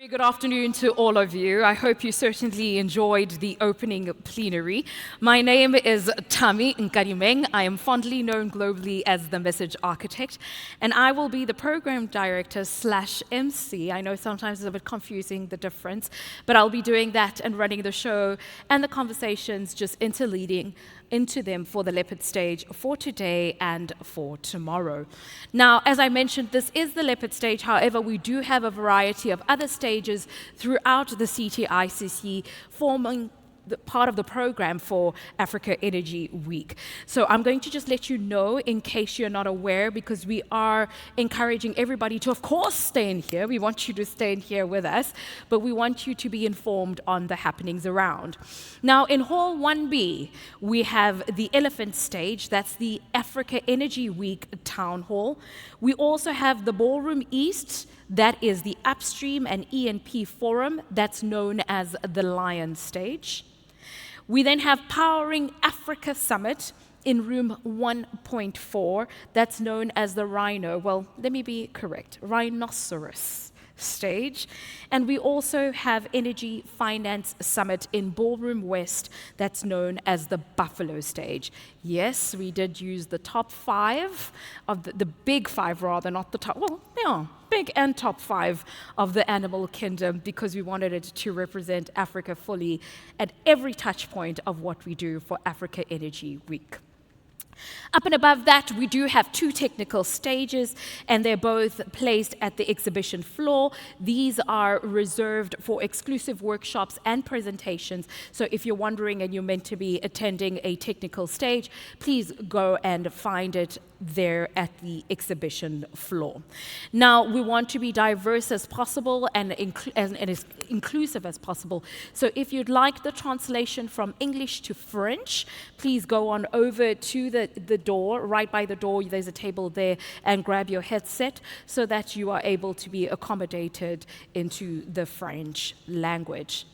Good afternoon to all of you. I hope you certainly enjoyed the opening plenary. My name is Tami Nkarimeng. I am fondly known globally as the Message Architect, and I will be the Program Director / MC. I know sometimes it's a bit confusing, the difference, but I'll be doing that and running the show and the conversations, just interleading into them for the Leopard stage for today and for tomorrow. Now, as I mentioned, this is the Leopard stage. However, we do have a variety of other stages throughout the CTICC forming part of the program for Africa Energy Week. So I'm going to just let you know in case you're not aware, because we are encouraging everybody to, of course, stay in here. We want you to stay in here with us, but we want you to be informed on the happenings around. Now, in Hall 1B, we have the Elephant stage. That's the Africa Energy Week Town Hall. We also have the Ballroom East. That is the Upstream and E&P Forum. That's known as the Lion stage. We then have Powering Africa Summit in room 1.4. That's known as the Rhino, well, let me be correct, Rhinoceros stage. And we also have Energy Finance Summit in Ballroom West. That's known as the Buffalo stage. Yes, we did use the top five of the big five rather, not the top, well, yeah, big and top five of the animal kingdom, because we wanted it to represent Africa fully at every touch point of what we do for Africa Energy Week. Up and above that, we do have two technical stages, and they're both placed at the exhibition floor. These are reserved for exclusive workshops and presentations. So if you're wondering and you're meant to be attending a technical stage, please go and find it there at the exhibition floor. Now, we want to be diverse as possible and as inclusive as possible. So if you'd like the translation from English to French, please go on over to the door. Right by the door, there's a table there, and grab your headset so that you are able to be accommodated into the French language.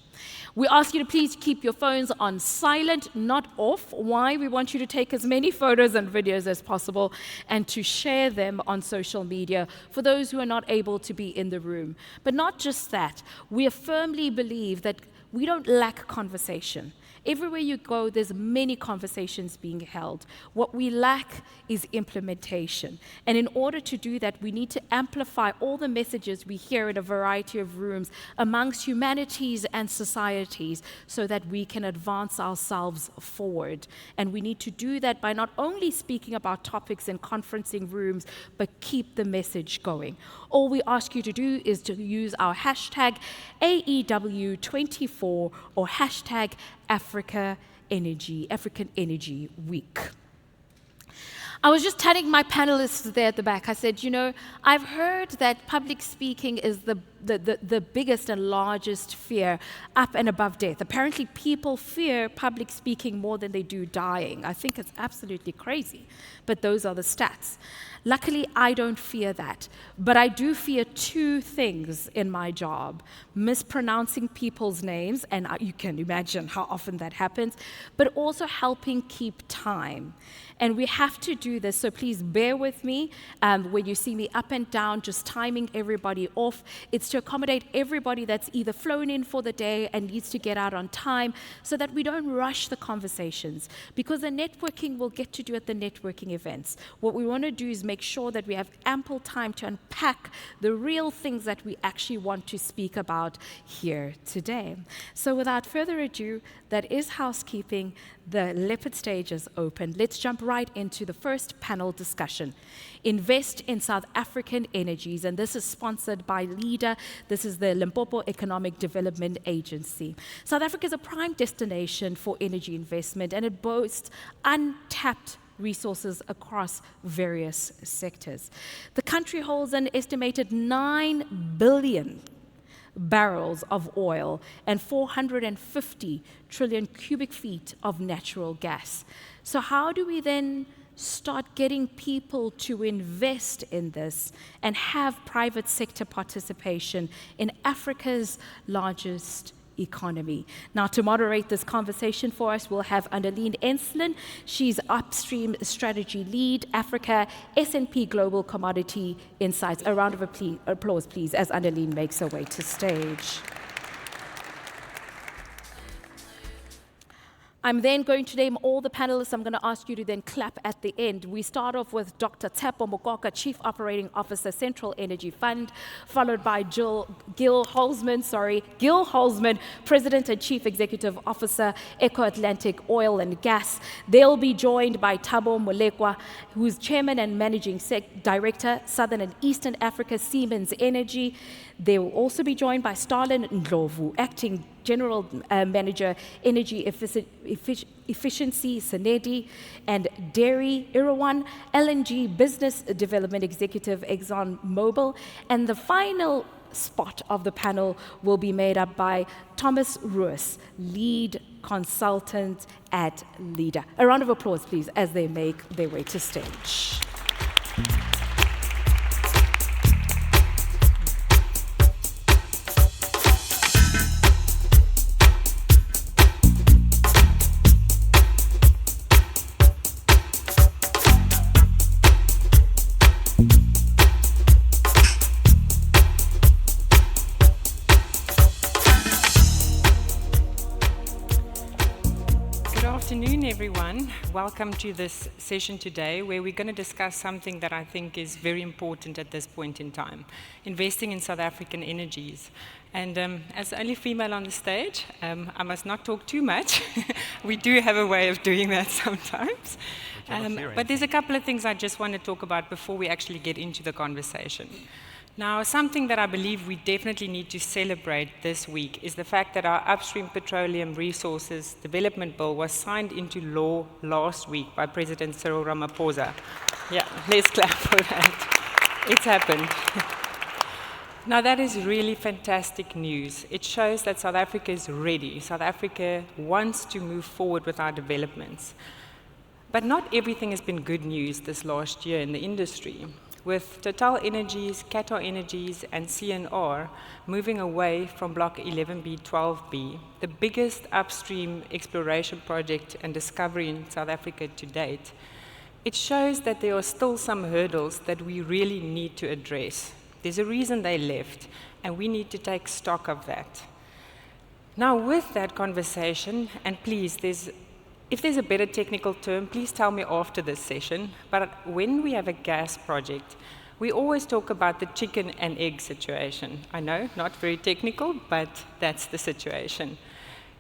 We ask you to please keep your phones on silent, not off. Why? We want you to take as many photos and videos as possible and to share them on social media for those who are not able to be in the room. But not just that, we firmly believe that we don't lack conversation. Everywhere you go, there's many conversations being held. What we lack is implementation. And in order to do that, we need to amplify all the messages we hear in a variety of rooms amongst humanities and societies so that we can advance ourselves forward. And we need to do that by not only speaking about topics in conferencing rooms, but keep the message going. All we ask you to do is to use our hashtag AEW24 or hashtag African Energy Week. I was just telling my panelists there at the back, I said, you know, I've heard that public speaking is the biggest and largest fear up and above death. Apparently people fear public speaking more than they do dying. I think it's absolutely crazy, but those are the stats. Luckily, I don't fear that, but I do fear two things in my job: mispronouncing people's names, and you can imagine how often that happens, but also helping keep time. And we have to do this, so please bear with me when you see me up and down, just timing everybody off. It's to accommodate everybody that's either flown in for the day and needs to get out on time so that we don't rush the conversations, because the networking we'll get to do at the networking events. What we want to do is make sure that we have ample time to unpack the real things that we actually want to speak about here today. So without further ado, that is housekeeping. The Leopard stage is open. Let's jump right into the first panel discussion. Invest in South African Energies, and this is sponsored by LEADER. This is the Limpopo Economic Development Agency. South Africa is a prime destination for energy investment, and it boasts untapped resources across various sectors. The country holds an estimated 9 billion barrels of oil and 450 trillion cubic feet of natural gas. So how do we then start getting people to invest in this and have private sector participation in Africa's largest economy. Now, to moderate this conversation for us, we'll have Annelien Enslin. She's Upstream Strategy Lead, Africa, S&P Global Commodity Insights. A round of applause, please, as Annelien makes her way to stage. I'm then going to name all the panelists. I'm going to ask you to then clap at the end. We start off with Dr. Tsepo Mokoka, Chief Operating Officer, Central Energy Fund, followed by Gil Holzman, President and Chief Executive Officer, Eco Atlantic Oil and Gas. They'll be joined by Thabo Molekwa, who's Chairman and Managing Director, Southern and Eastern Africa Siemens Energy. They will also be joined by Stalin Ndlovu, Acting General Manager, Energy Efficiency, Senedi, and Dairy Irawan, LNG Business Development Executive, ExxonMobil. And the final spot of the panel will be made up by Thomas Ruiz, Lead Consultant at LEADER. A round of applause, please, as they make their way to stage. Good afternoon, everyone. Welcome to this session today, where we're going to discuss something that I think is very important at this point in time, investing in South African energies. And as the only female on the stage, I must not talk too much. We do have a way of doing that sometimes. But there's a couple of things I just want to talk about before we actually get into the conversation. Now, something that I believe we definitely need to celebrate this week is the fact that our Upstream Petroleum Resources Development Bill was signed into law last week by President Cyril Ramaphosa. Yeah, let's clap for that. It's happened. Now, that is really fantastic news. It shows that South Africa is ready. South Africa wants to move forward with our developments. But not everything has been good news this last year in the industry. With Total Energies, Qatar Energies, and CNR moving away from Block 11B, 12B, the biggest upstream exploration project and discovery in South Africa to date, it shows that there are still some hurdles that we really need to address. There's a reason they left, and we need to take stock of that. Now, with that conversation, and please, if there's a better technical term, please tell me after this session. But when we have a gas project, we always talk about the chicken and egg situation. I know, not very technical, but that's the situation.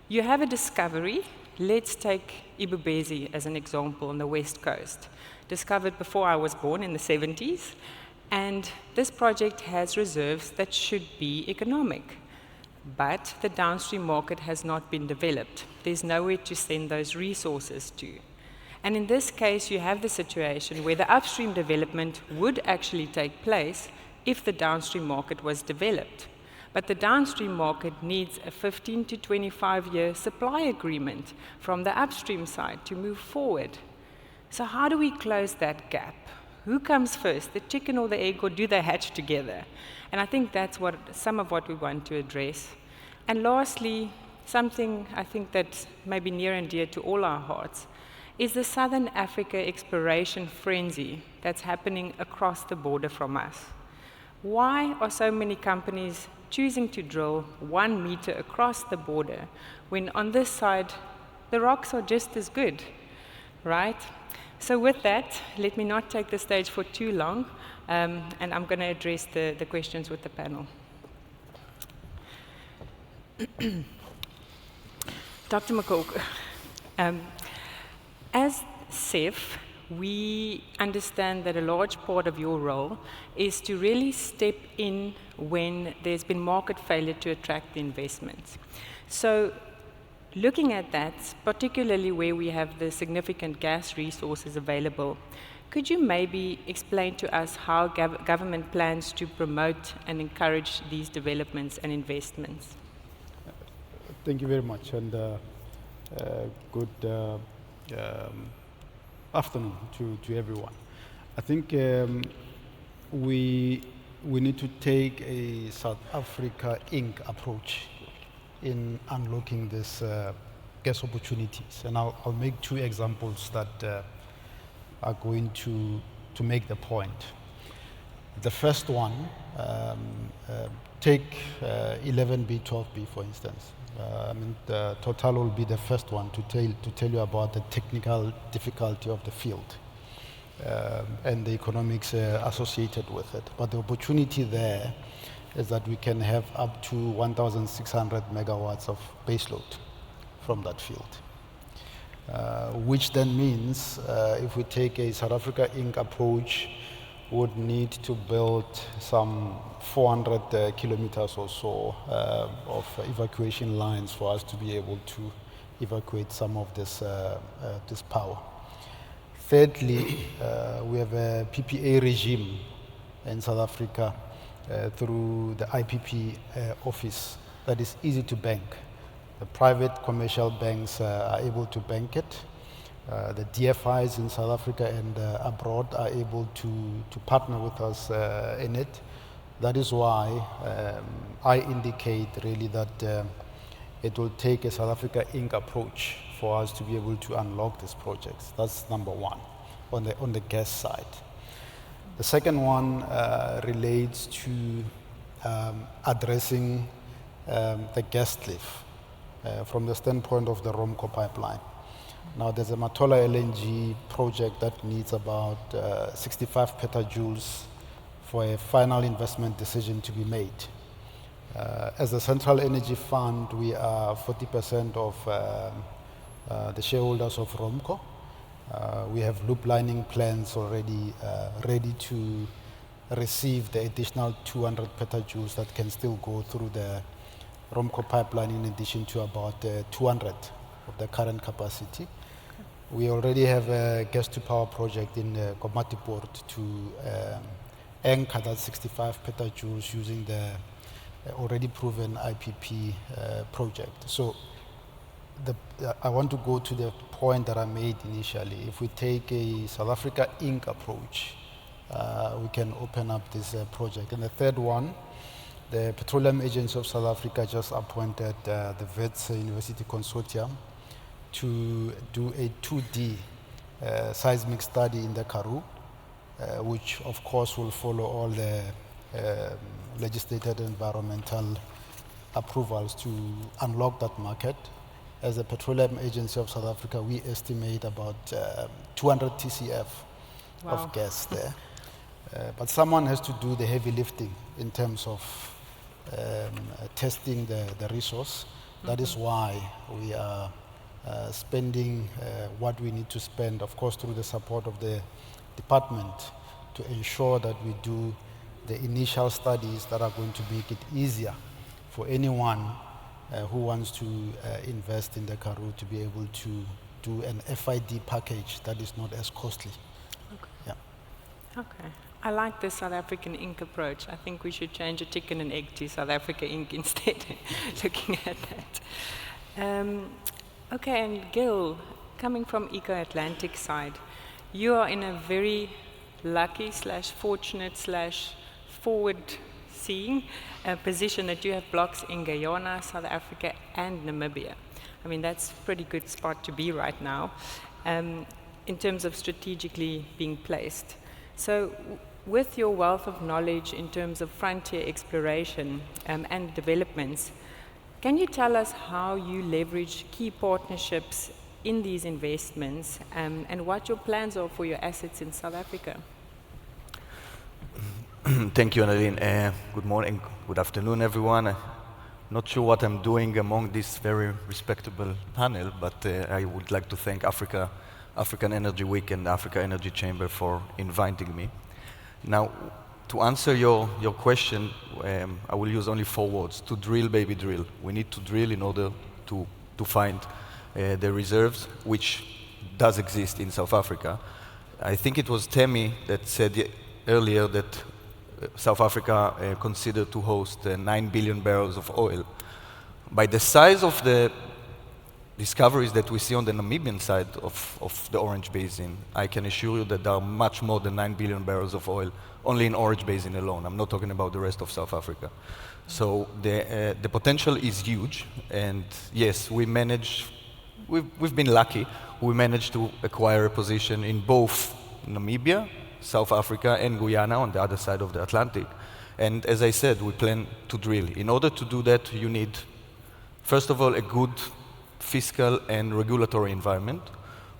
You have a discovery. Let's take Ibubezi as an example on the West Coast. Discovered before I was born in the 70s. And this project has reserves that should be economic. But the downstream market has not been developed. There's nowhere to send those resources to. And in this case, you have the situation where the upstream development would actually take place if the downstream market was developed. But the downstream market needs a 15 to 25-year supply agreement from the upstream side to move forward. So how do we close that gap? Who comes first, the chicken or the egg, or do they hatch together? And I think that's some of what we want to address. And lastly, something I think that may be near and dear to all our hearts is the Southern Africa exploration frenzy that's happening across the border from us. Why are so many companies choosing to drill 1 meter across the border when on this side the rocks are just as good, right? So with that, let me not take the stage for too long, and I'm going to address the questions with the panel. Dr. Mokoka, as CEF, we understand that a large part of your role is to really step in when there's been market failure to attract the investments. So looking at that, particularly where we have the significant gas resources available, could you maybe explain to us how government plans to promote and encourage these developments and investments? Thank you very much, and good afternoon to everyone. I think we need to take a South Africa Inc. approach in unlocking these gas opportunities. And I'll make two examples that are going to make the point. The first one, take 11B, 12B, for instance. Total will be the first one to tell you about the technical difficulty of the field and the economics associated with it. But the opportunity there is that we can have up to 1,600 megawatts of baseload from that field. Which then means if we take a South Africa Inc. approach, would need to build some 400 kilometers or so of evacuation lines for us to be able to evacuate some of this power. Thirdly, we have a PPA regime in South Africa through the IPP office that is easy to bank. The private commercial banks are able to bank it. The DFIs in South Africa and abroad are able to partner with us in it. That is why I indicate really that it will take a South Africa Inc. approach for us to be able to unlock these projects. That's number one on the gas side. The second one relates to addressing the gas cliff from the standpoint of the Romco pipeline. Now, there's a Matola LNG project that needs about 65 petajoules for a final investment decision to be made. As a Central Energy Fund, we are 40% of the shareholders of Romco. We have loop lining plans already ready to receive the additional 200 petajoules that can still go through the Romco pipeline in addition to about 200 of the current capacity. We already have a gas-to-power project in Komati Port to anchor that 65 petajoules using the already proven IPP project. So I want to go to the point that I made initially. If we take a South Africa Inc. approach, we can open up this project. And the third one, the Petroleum Agency of South Africa just appointed the Wits University Consortium to do a 2D seismic study in the Karoo, which of course will follow all the legislated environmental approvals to unlock that market. As the Petroleum Agency of South Africa, we estimate about 200 TCF of gas there. But someone has to do the heavy lifting in terms of testing the resource. That is why we are spending what we need to spend, of course, through the support of the department to ensure that we do the initial studies that are going to make it easier for anyone who wants to invest in the Karoo to be able to do an FID package that is not as costly. Okay. Yeah. Okay. I like the South African Inc. approach. I think we should change a chicken and egg to South Africa Inc. instead, looking at that. Okay, and Gil, coming from Eco-Atlantic side, you are in a very lucky / fortunate / forward-seeing position that you have blocks in Guyana, South Africa, and Namibia. I mean, that's a pretty good spot to be right now in terms of strategically being placed. So with your wealth of knowledge in terms of frontier exploration and developments, can you tell us how you leverage key partnerships in these investments and what your plans are for your assets in South Africa? Thank you, Annalene. Good morning, good afternoon, everyone. Not sure what I'm doing among this very respectable panel, but I would like to thank African Energy Week and the Africa Energy Chamber for inviting me. Now, to answer your question, I will use only 4 words: to drill, baby, drill. We need to drill in order to find the reserves, which does exist in South Africa. I think it was Temi that said earlier that South Africa considered to host 9 billion barrels of oil. By the size of the discoveries that we see on the Namibian side of the Orange Basin, I can assure you that there are much more than 9 billion barrels of oil only in Orange Basin alone. I'm not talking about the rest of South Africa. So the potential is huge, and yes, we've been lucky. We managed to acquire a position in both Namibia, South Africa, and Guyana on the other side of the Atlantic. And as I said, we plan to drill. In order to do that, you need, first of all, a good fiscal and regulatory environment,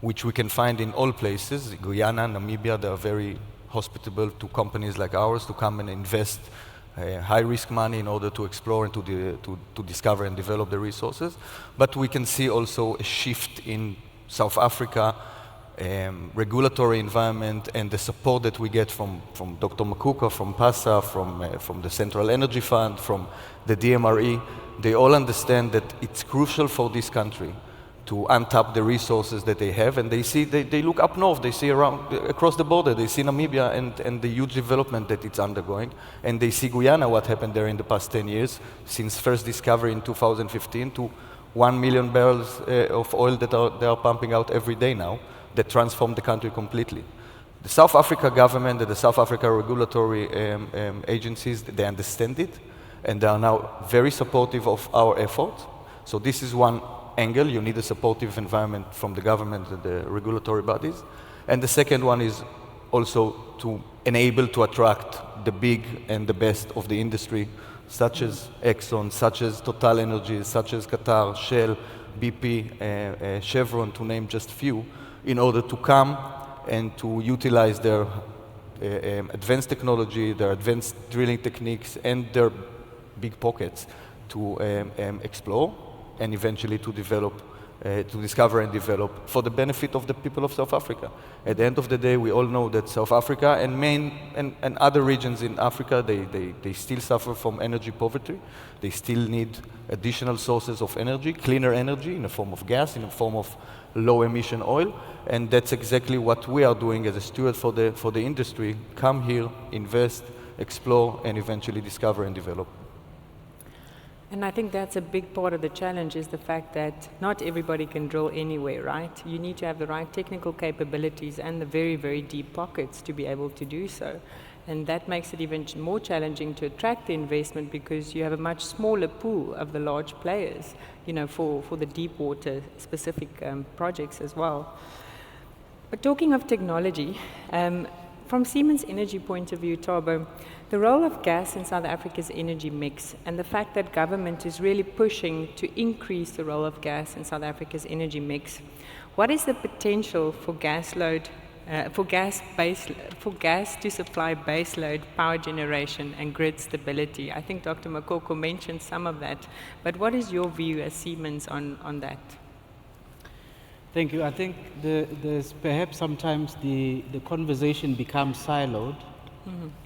which we can find in all places. Guyana, Namibia, they are very hospitable to companies like ours to come and invest high-risk money in order to explore and to discover and develop the resources. But we can see also a shift in South Africa, regulatory environment, and the support that we get from Dr. Makuka, from PASA, from the Central Energy Fund, from the DMRE. They all understand that it's crucial for this country to untap the resources that they have, and they look up north, they see across the border, they see Namibia and the huge development that it's undergoing, and they see Guyana, what happened there in the past 10 years, since first discovery in 2015 to 1 million barrels of oil that they are pumping out every day now, that transformed the country completely. The South Africa government and the South Africa regulatory agencies, they understand it, and they are now very supportive of our efforts. So this is one angle. You need a supportive environment from the government and the regulatory bodies. And the second one is also to enable to attract the big and the best of the industry, such as Exxon, such as Total Energies, such as Qatar, Shell, BP, Chevron, to name just few, in order to come and to utilize their advanced technology, their advanced drilling techniques, and their big pockets to explore and eventually to develop, to discover and develop for the benefit of the people of South Africa. At the end of the day, we all know that South Africa and other regions in Africa, they still suffer from energy poverty. They still need additional sources of energy, cleaner energy in the form of gas, in the form of low emission oil, and that's exactly what we are doing as a steward for the industry. Come here, invest, explore, and eventually discover and develop. And I think that's a big part of the challenge, is the fact that not everybody can drill anywhere, right? You need to have the right technical capabilities and the very, very deep pockets to be able to do so. And that makes it even more challenging to attract the investment, because you have a much smaller pool of the large players, you know, for the deep water specific projects as well. But talking of technology, from Siemens Energy point of view, Thabo, the role of gas in South Africa's energy mix and the fact that government is really pushing to increase the role of gas in South Africa's energy mix, what is the potential for gas to supply baseload power generation and grid stability? I think Dr. Makoko mentioned some of that, but what is your view as Siemens on that? Thank you. I think there's perhaps sometimes the conversation becomes siloed,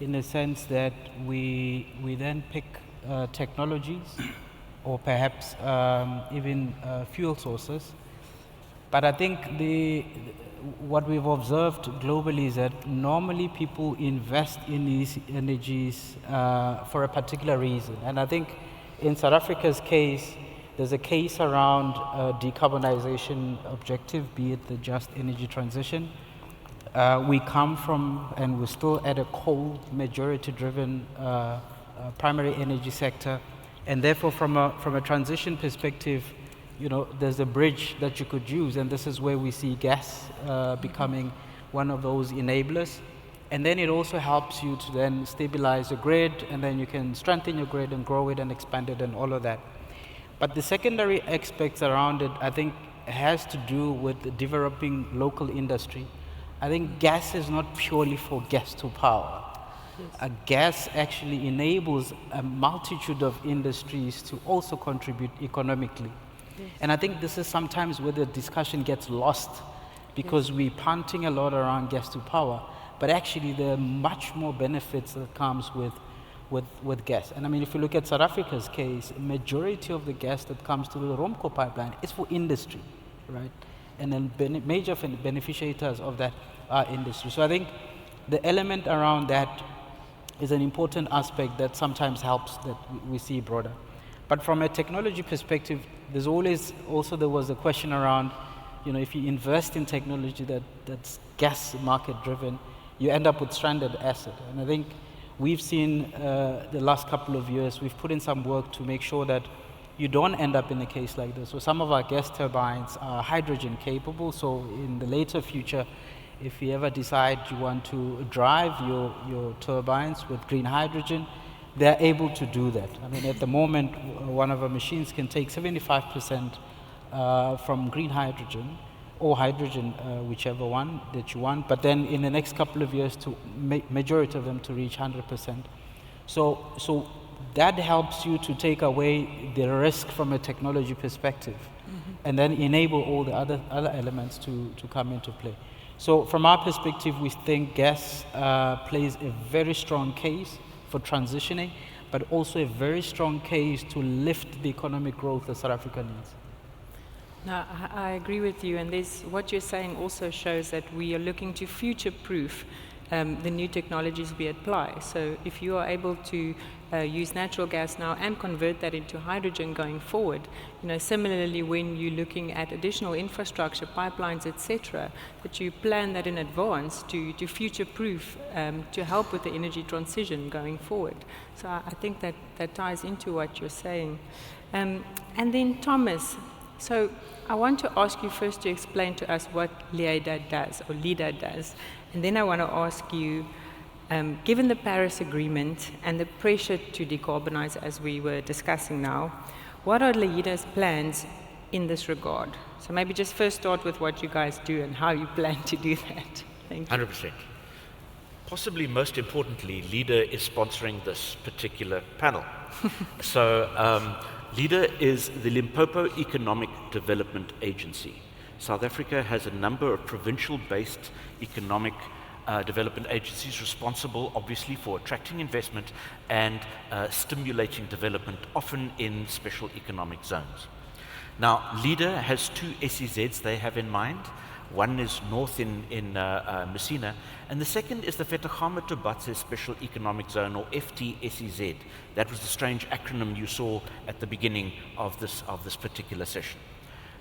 in the sense that we then pick technologies or perhaps even fuel sources. But I think what we've observed globally is that normally people invest in these energies for a particular reason. And I think in South Africa's case, there's a case around decarbonization objective, be it the just energy transition. We come from, and we're still at a coal majority-driven primary energy sector, and therefore from a transition perspective, you know, there's a bridge that you could use, and this is where we see gas becoming one of those enablers. And then it also helps you to then stabilize your grid, and then you can strengthen your grid and grow it and expand it and all of that. But the secondary aspects around it, I think, has to do with developing local industry. I think gas is not purely for gas to power. Yes. Gas actually enables a multitude of industries to also contribute economically. Yes. And I think this is sometimes where the discussion gets lost, because we're punting a lot around gas to power, but actually there are much more benefits that comes with gas. And I mean, if you look at South Africa's case, a majority of the gas that comes through the Romco pipeline is for industry, right? And then major beneficiaries of that are industry. So I think the element around that is an important aspect that sometimes helps that we see broader. But from a technology perspective, there's always there was a question around, if you invest in technology that's gas market driven, you end up with stranded asset. And I think we've seen the last couple of years, we've put in some work to make sure that you don't end up in a case like this. So some of our gas turbines are hydrogen capable, so in the later future, if you ever decide you want to drive your turbines with green hydrogen, they're able to do that. I mean, at the moment, one of our machines can take 75% from green hydrogen, or hydrogen, whichever one that you want, but then in the next couple of years, to majority of them to reach 100%. So that helps you to take away the risk from a technology perspective, and then enable all the other elements to come into play. So from our perspective, we think gas plays a very strong case for transitioning, but also a very strong case to lift the economic growth that South Africa needs. No, I agree with you, and what you're saying also shows that we are looking to future-proof the new technologies we apply. So if you are able to use natural gas now and convert that into hydrogen going forward, similarly when you're looking at additional infrastructure, pipelines, etc., that you plan that in advance to future-proof, to help with the energy transition going forward. So I think that ties into what you're saying. And then Thomas, so I want to ask you first to explain to us what LIDA does, and then I want to ask you, given the Paris Agreement and the pressure to decarbonize as we were discussing now, what are LIDA's plans in this regard? So maybe just first start with what you guys do and how you plan to do that. Thank you. 100%. Possibly most importantly, LIDA is sponsoring this particular panel. So LIDA is the Limpopo Economic Development Agency. South Africa has a number of provincial-based economic development agencies responsible, obviously, for attracting investment and stimulating development, often in special economic zones. Now, LIDA has two SEZs they have in mind. One is north in Messina, and the second is the Fetagama Tobatse Special Economic Zone, or FTSEZ. That was the strange acronym you saw at the beginning of this particular session.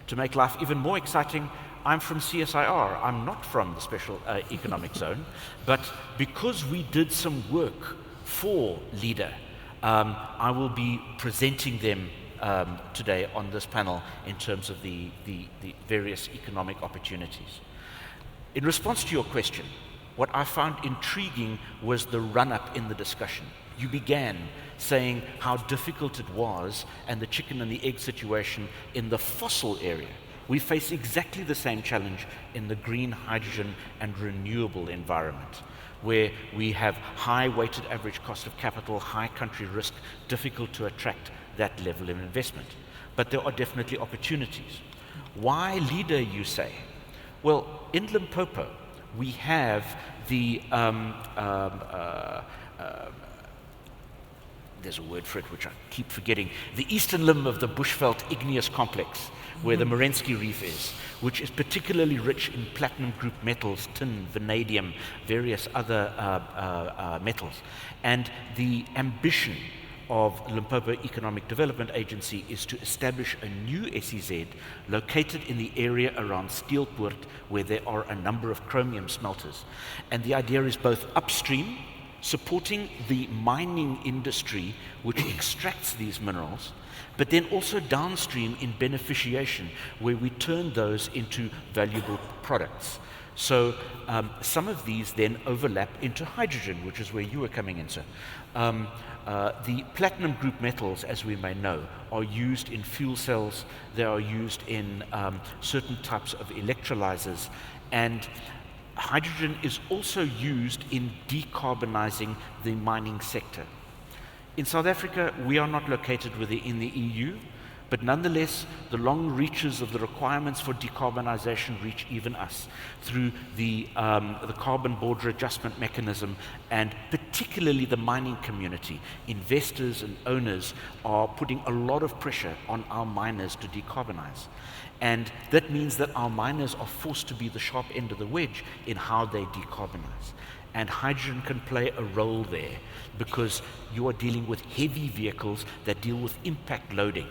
To make life even more exciting, I'm from CSIR. I'm not from the Special Economic Zone, but because we did some work for LIDA, I will be presenting them today on this panel in terms of the various economic opportunities. In response to your question, what I found intriguing was the run-up in the discussion. You began saying how difficult it was and the chicken and the egg situation in the fossil area. We face exactly the same challenge in the green hydrogen and renewable environment, where we have high weighted average cost of capital, high country risk, difficult to attract that level of investment. But there are definitely opportunities. Why LIDA, you say? Well, in Limpopo, we have the there's a word for it which I keep forgetting, the eastern limb of the Bushveld Igneous Complex, where the Merensky Reef is, which is particularly rich in platinum group metals, tin, vanadium, various other metals. And the ambition of Limpopo Economic Development Agency is to establish a new SEZ located in the area around Steelpoort, where there are a number of chromium smelters. And the idea is both upstream, supporting the mining industry which extracts these minerals, but then also downstream in beneficiation, where we turn those into valuable products. So some of these then overlap into hydrogen, which is where you were coming in, sir. The platinum group metals, as we may know, are used in fuel cells. They are used in certain types of electrolyzers, and hydrogen is also used in decarbonizing the mining sector. In South Africa, we are not located in the EU, but nonetheless, the long reaches of the requirements for decarbonization reach even us through the carbon border adjustment mechanism, and particularly the mining community. Investors and owners are putting a lot of pressure on our miners to decarbonize. And that means that our miners are forced to be the sharp end of the wedge in how they decarbonize. And hydrogen can play a role there because you are dealing with heavy vehicles that deal with impact loading.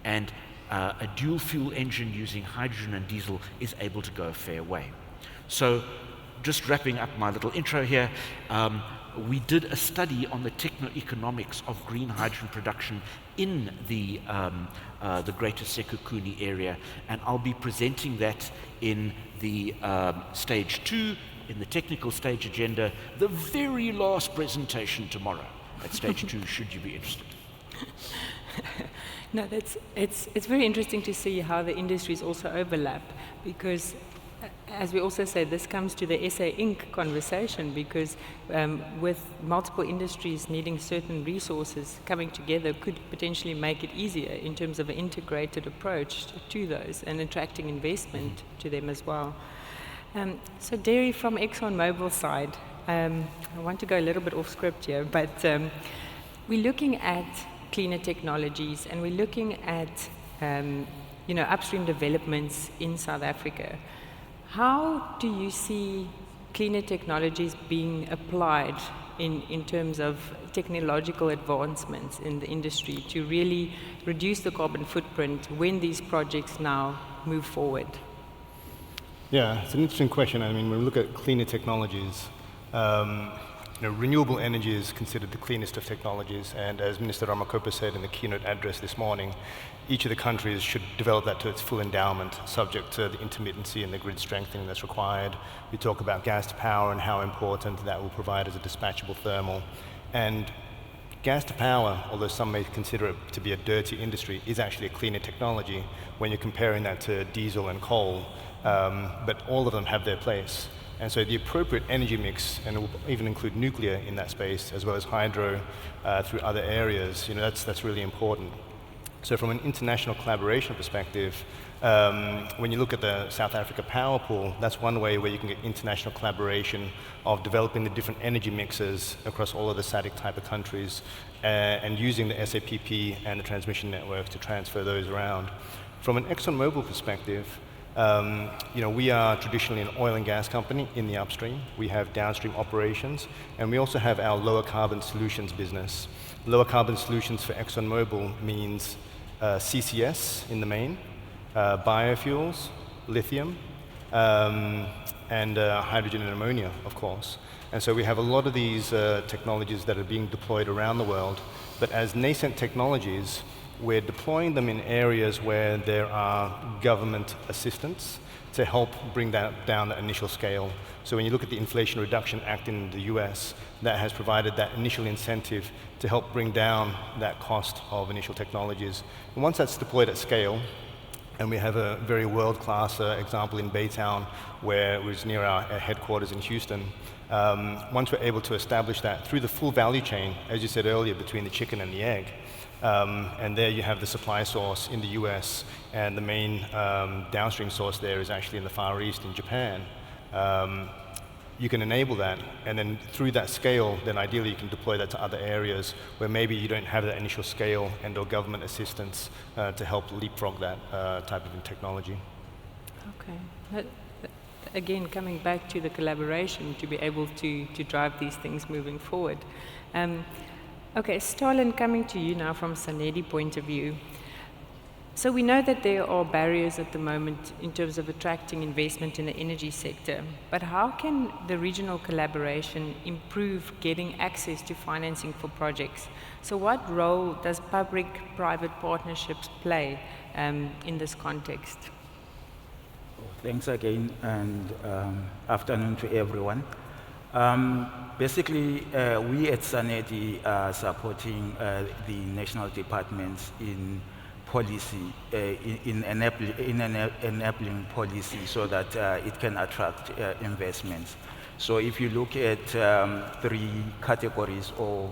And a dual fuel engine using hydrogen and diesel is able to go a fair way. So just wrapping up my little intro here, we did a study on the techno-economics of green hydrogen production in the greater Sekhukhune area, and I'll be presenting that in the stage 2, in the technical stage agenda, the very last presentation tomorrow at stage 2, should you be interested. No, it's very interesting to see how the industries also overlap, because as we also say, this comes to the SA Inc. conversation, because with multiple industries needing certain resources, coming together could potentially make it easier in terms of an integrated approach to those and attracting investment to them as well. So Derry, from ExxonMobil's side, I want to go a little bit off script here, but we're looking at cleaner technologies, and we're looking at upstream developments in South Africa. How do you see cleaner technologies being applied in terms of technological advancements in the industry to really reduce the carbon footprint when these projects now move forward? Yeah, it's an interesting question. I mean, when we look at cleaner technologies, renewable energy is considered the cleanest of technologies, and as Minister Ramakopa said in the keynote address this morning, each of the countries should develop that to its full endowment, subject to the intermittency and the grid strengthening that's required. We talk about gas to power and how important that will provide as a dispatchable thermal. And gas to power, although some may consider it to be a dirty industry, is actually a cleaner technology when you're comparing that to diesel and coal. But all of them have their place. And so the appropriate energy mix, and it will even include nuclear in that space, as well as hydro through other areas, that's really important. So from an international collaboration perspective, when you look at the South Africa power pool, that's one way where you can get international collaboration of developing the different energy mixes across all of the SADC type of countries and using the SAPP and the transmission network to transfer those around. From an ExxonMobil perspective, we are traditionally an oil and gas company in the upstream. We have downstream operations, and we also have our lower carbon solutions business. Lower carbon solutions for ExxonMobil means CCS in the main, biofuels, lithium, and hydrogen and ammonia, of course. And so we have a lot of these technologies that are being deployed around the world, but as nascent technologies, we're deploying them in areas where there are government assistance to help bring that down the initial scale. So when you look at the Inflation Reduction Act in the US, that has provided that initial incentive to help bring down that cost of initial technologies. And once that's deployed at scale, and we have a very world-class example in Baytown, where it was near our headquarters in Houston. Once we're able to establish that through the full value chain, as you said earlier, between the chicken and the egg, and there you have the supply source in the US, and the main downstream source there is actually in the Far East in Japan. You can enable that, and then through that scale, then ideally you can deploy that to other areas where maybe you don't have that initial scale and or government assistance to help leapfrog that type of technology. Okay. But again, coming back to the collaboration to be able to drive these things moving forward. Okay, Stalin, coming to you now from SANEDI point of view. So we know that there are barriers at the moment in terms of attracting investment in the energy sector, but how can the regional collaboration improve getting access to financing for projects? So what role does public-private partnerships play in this context? Thanks again, and afternoon to everyone. Basically, we at SANEDI are supporting the national departments in policy, in enabling policy so that it can attract investments. So if you look at 3 categories or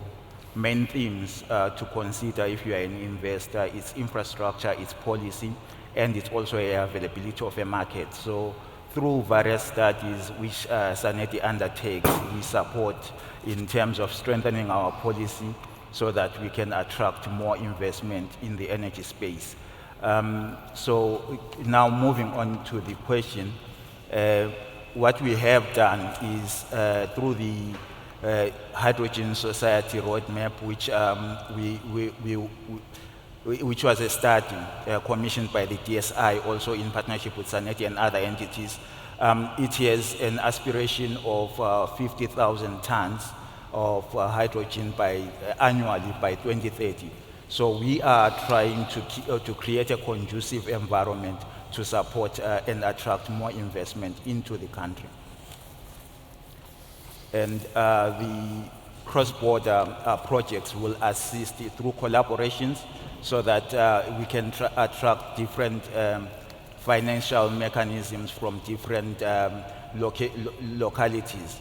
main themes to consider if you are an investor, it's infrastructure, it's policy, and it's also availability of a market. So through various studies which SANEDI undertakes, we support in terms of strengthening our policy so that we can attract more investment in the energy space. So now moving on to the question, what we have done is through the Hydrogen Society roadmap, which was a study commissioned by the DSI, also in partnership with Saneti and other entities. It has an aspiration of 50,000 tons of hydrogen annually by 2030. So we are trying to create a conducive environment to support and attract more investment into the country. And the cross-border projects will assist through collaborations so that we can attract different financial mechanisms from different localities.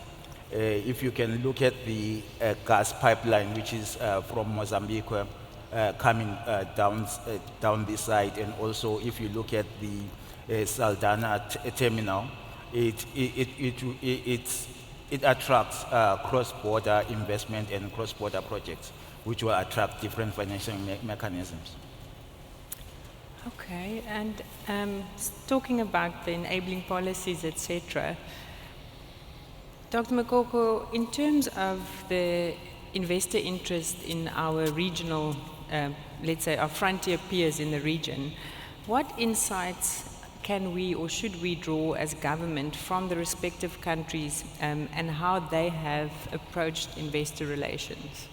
If you can look at the gas pipeline, which is from Mozambique, coming down this side, and also if you look at the Saldanha terminal, it attracts cross-border investment and cross-border projects, which will attract different financial mechanisms. Okay, and talking about the enabling policies, etc., Dr. Makoko, in terms of the investor interest in our regional, let's say our frontier peers in the region, what insights can we or should we draw as government from the respective countries and how they have approached investor relations?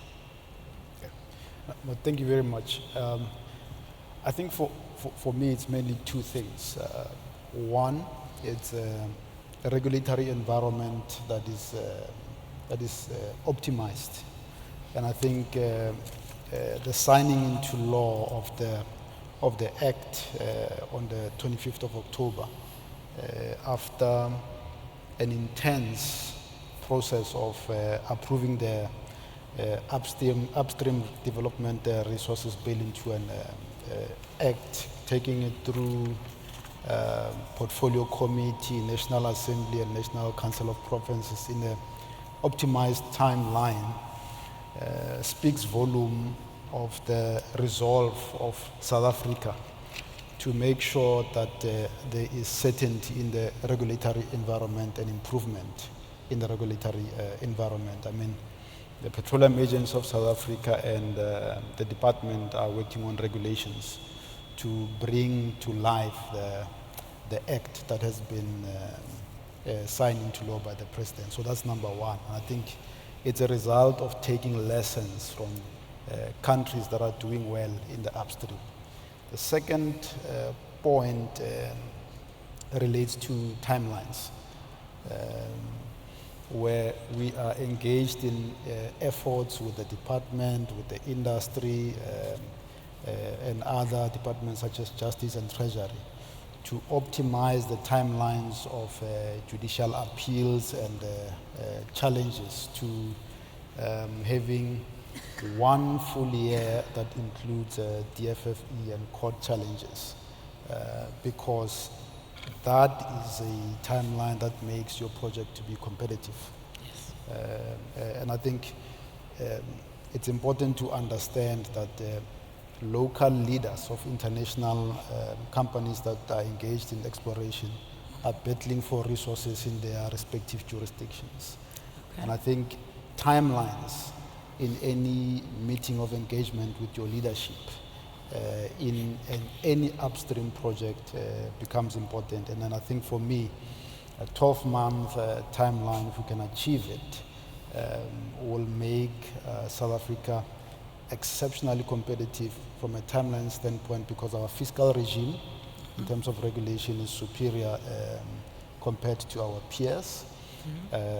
Well, thank you very much. I think for me it's mainly two things. One, it's a regulatory environment that is optimized. And I think the signing into law of the Act on the 25th of October, after an intense process of approving the upstream development resources bill into an act, taking it through portfolio committee, National Assembly and National Council of Provinces in an optimized timeline, speaks volume of the resolve of South Africa to make sure that there is certainty in the regulatory environment and improvement in the regulatory environment. I mean, the Petroleum Agency of South Africa and the department are working on regulations to bring to life the act that has been signed into law by the president. So that's number one. And I think it's a result of taking lessons from countries that are doing well in the upstream. The second point relates to timelines, where we are engaged in efforts with the department, with the industry, and other departments such as Justice and Treasury to optimize the timelines of judicial appeals and challenges to having one full year that includes DFFE and court challenges, because that is a timeline that makes your project to be competitive. Yes. And I think it's important to understand that local leaders of international companies that are engaged in exploration are battling for resources in their respective jurisdictions. Okay. And I think timelines in any meeting of engagement with your leadership in any upstream project becomes important. And then I think for me, a 12-month timeline, if we can achieve it, will make South Africa exceptionally competitive from a timeline standpoint, because our fiscal regime in terms of regulation is superior compared to our peers.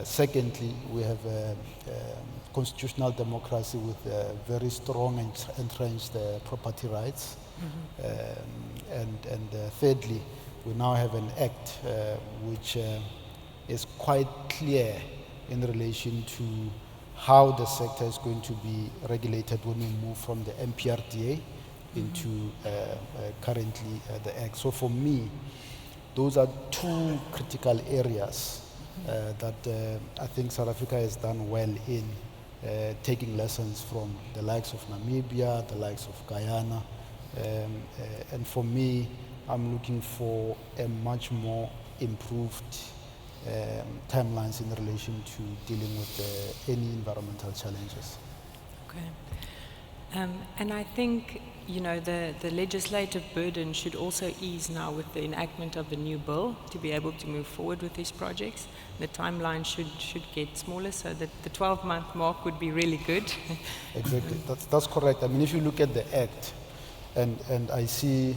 Secondly, we have constitutional democracy with very strong and entrenched property rights. And thirdly, we now have an act which is quite clear in relation to how the sector is going to be regulated when we move from the MPRDA into currently the Act. So for me, those are two critical areas that I think South Africa has done well in taking lessons from the likes of Namibia, the likes of Guyana. And for me, I'm looking for a much more improved timelines in relation to dealing with any environmental challenges. Okay. And I think, you know, the legislative burden should also ease now with the enactment of the new bill to be able to move forward with these projects. The timeline should get smaller, so that the 12-month mark would be really good. Exactly, that's correct. I mean, if you look at the Act, and I see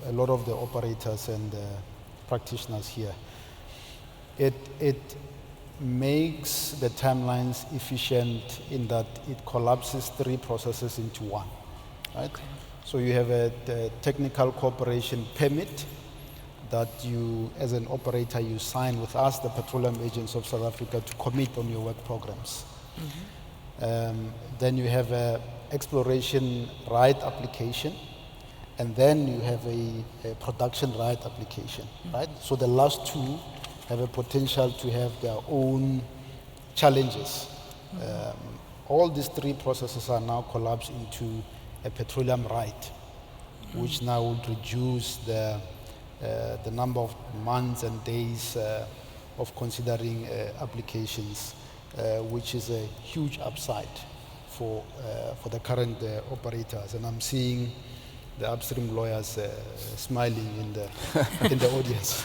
a lot of the operators and practitioners here, it makes the timelines efficient in that it collapses 3 processes into one, right? Okay. So you have the technical cooperation permit that you, as an operator, you sign with us, the Petroleum Agents of South Africa, to commit on your work programs. Mm-hmm. Then you have a exploration right application, and then you have a production right application, mm-hmm. right? So the last 2 have a potential to have their own challenges. Mm-hmm. All these 3 processes are now collapsed into a petroleum right, mm-hmm. which now would reduce the number of months and days of considering applications, which is a huge upside for the current operators. And I'm seeing the upstream lawyers smiling in the audience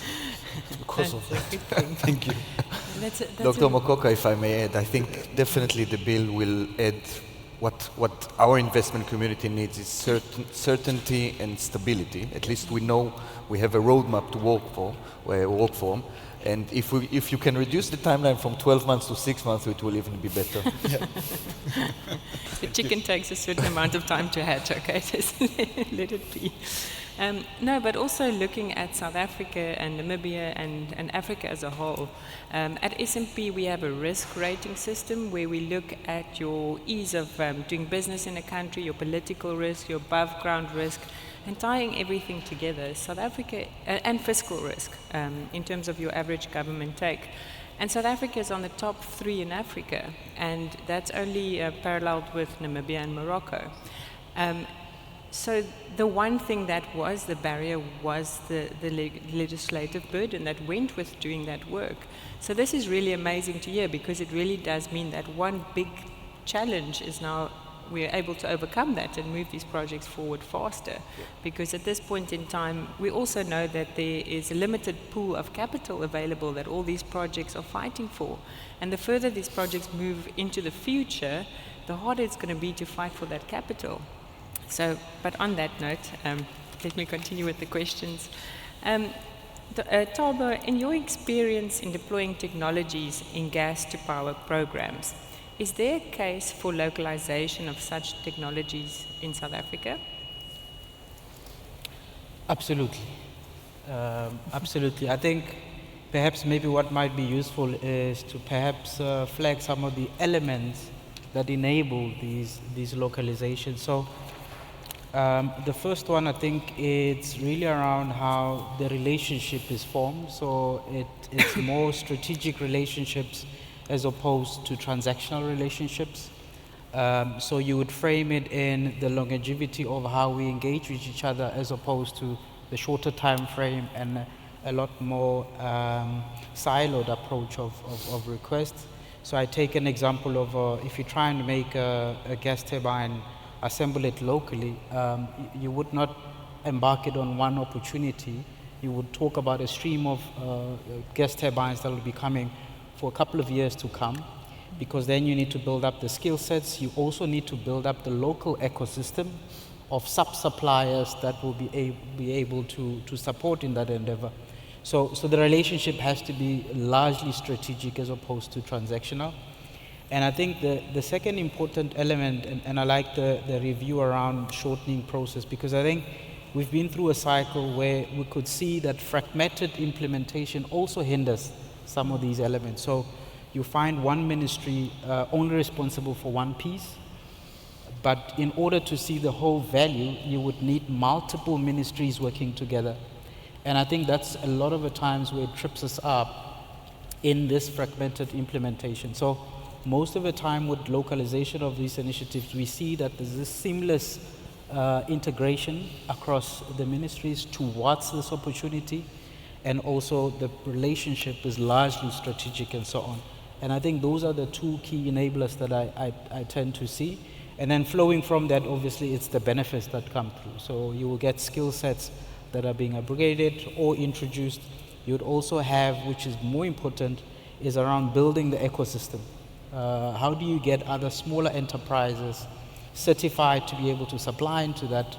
because of that. Thank you. That's Dr. Mokoka, if I may add, I think definitely the bill will add what our investment community needs is certainty and stability. At least we know we have a roadmap to work from. And if you can reduce the timeline from 12 months to 6 months, it will even be better. The chicken takes a certain amount of time to hatch, okay? Just let it be. No, but also looking at South Africa and Namibia and Africa as a whole. At S&P, we have a risk rating system where we look at your ease of doing business in a country, your political risk, your above ground risk, and tying everything together. South Africa, and fiscal risk in terms of your average government take. And South Africa is on the top 3 in Africa, and that's only paralleled with Namibia and Morocco. So the one thing that was the barrier was the legislative burden that went with doing that work. So this is really amazing to hear, because it really does mean that one big challenge is now we're able to overcome that and move these projects forward faster. Yeah. Because at this point in time, we also know that there is a limited pool of capital available that all these projects are fighting for. And the further these projects move into the future, the harder it's going to be to fight for that capital. So, but on that note, let me continue with the questions. Thabo, in your experience in deploying technologies in gas-to-power programs, is there a case for localization of such technologies in South Africa? Absolutely. Absolutely. I think perhaps maybe what might be useful is to perhaps flag some of the elements that enable these localizations. So the first one, I think, it's really around how the relationship is formed. So it's more strategic relationships as opposed to transactional relationships. So you would frame it in the longevity of how we engage with each other as opposed to the shorter time frame and a lot more siloed approach of requests. So I take an example of if you try and make a gas turbine, assemble it locally, you would not embark it on one opportunity. You would talk about a stream of gas turbines that will be coming for a couple of years to come, because then you need to build up the skill sets. You also need to build up the local ecosystem of sub-suppliers that will be able to support in that endeavor. So the relationship has to be largely strategic as opposed to transactional. And I think the second important element, and I like the review around shortening process, because I think we've been through a cycle where we could see that fragmented implementation also hinders some of these elements. So you find one ministry only responsible for one piece, but in order to see the whole value, you would need multiple ministries working together. And I think that's a lot of the times where it trips us up in this fragmented implementation. So most of the time with localization of these initiatives, we see that there's this seamless integration across the ministries towards this opportunity. and also the relationship is largely strategic and so on. And I think those are the two key enablers that I tend to see. And then flowing from that, obviously, it's the benefits that come through. So you will get skill sets that are being upgraded or introduced. You'd also have, which is more important, is around building the ecosystem. How do you get other smaller enterprises certified to be able to supply into that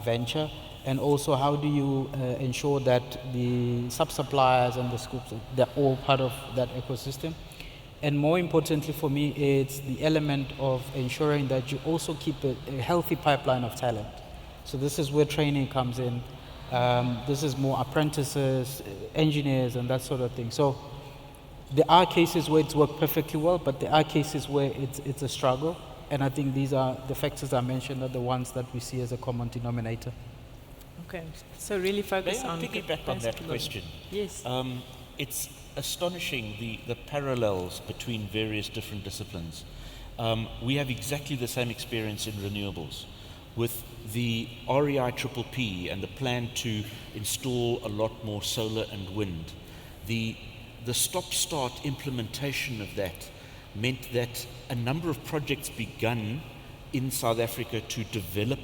venture? And also, how do you ensure that the sub-suppliers and the scoops, they're all part of that ecosystem? And more importantly for me, it's the element of ensuring that you also keep a healthy pipeline of talent. So this is where training comes in. This is more apprentices, engineers, and that sort of thing. So there are cases where it's worked perfectly well, but there are cases where it's a struggle. And I think these are the factors I mentioned are the ones that we see as a common denominator. Okay, so really focus May I on... piggyback on that question? Yes. It's astonishing the parallels between various different disciplines. We have exactly the same experience in renewables. With the REIPPP and the plan to install a lot more solar and wind, the stop-start implementation of that meant that a number of projects begun in South Africa to develop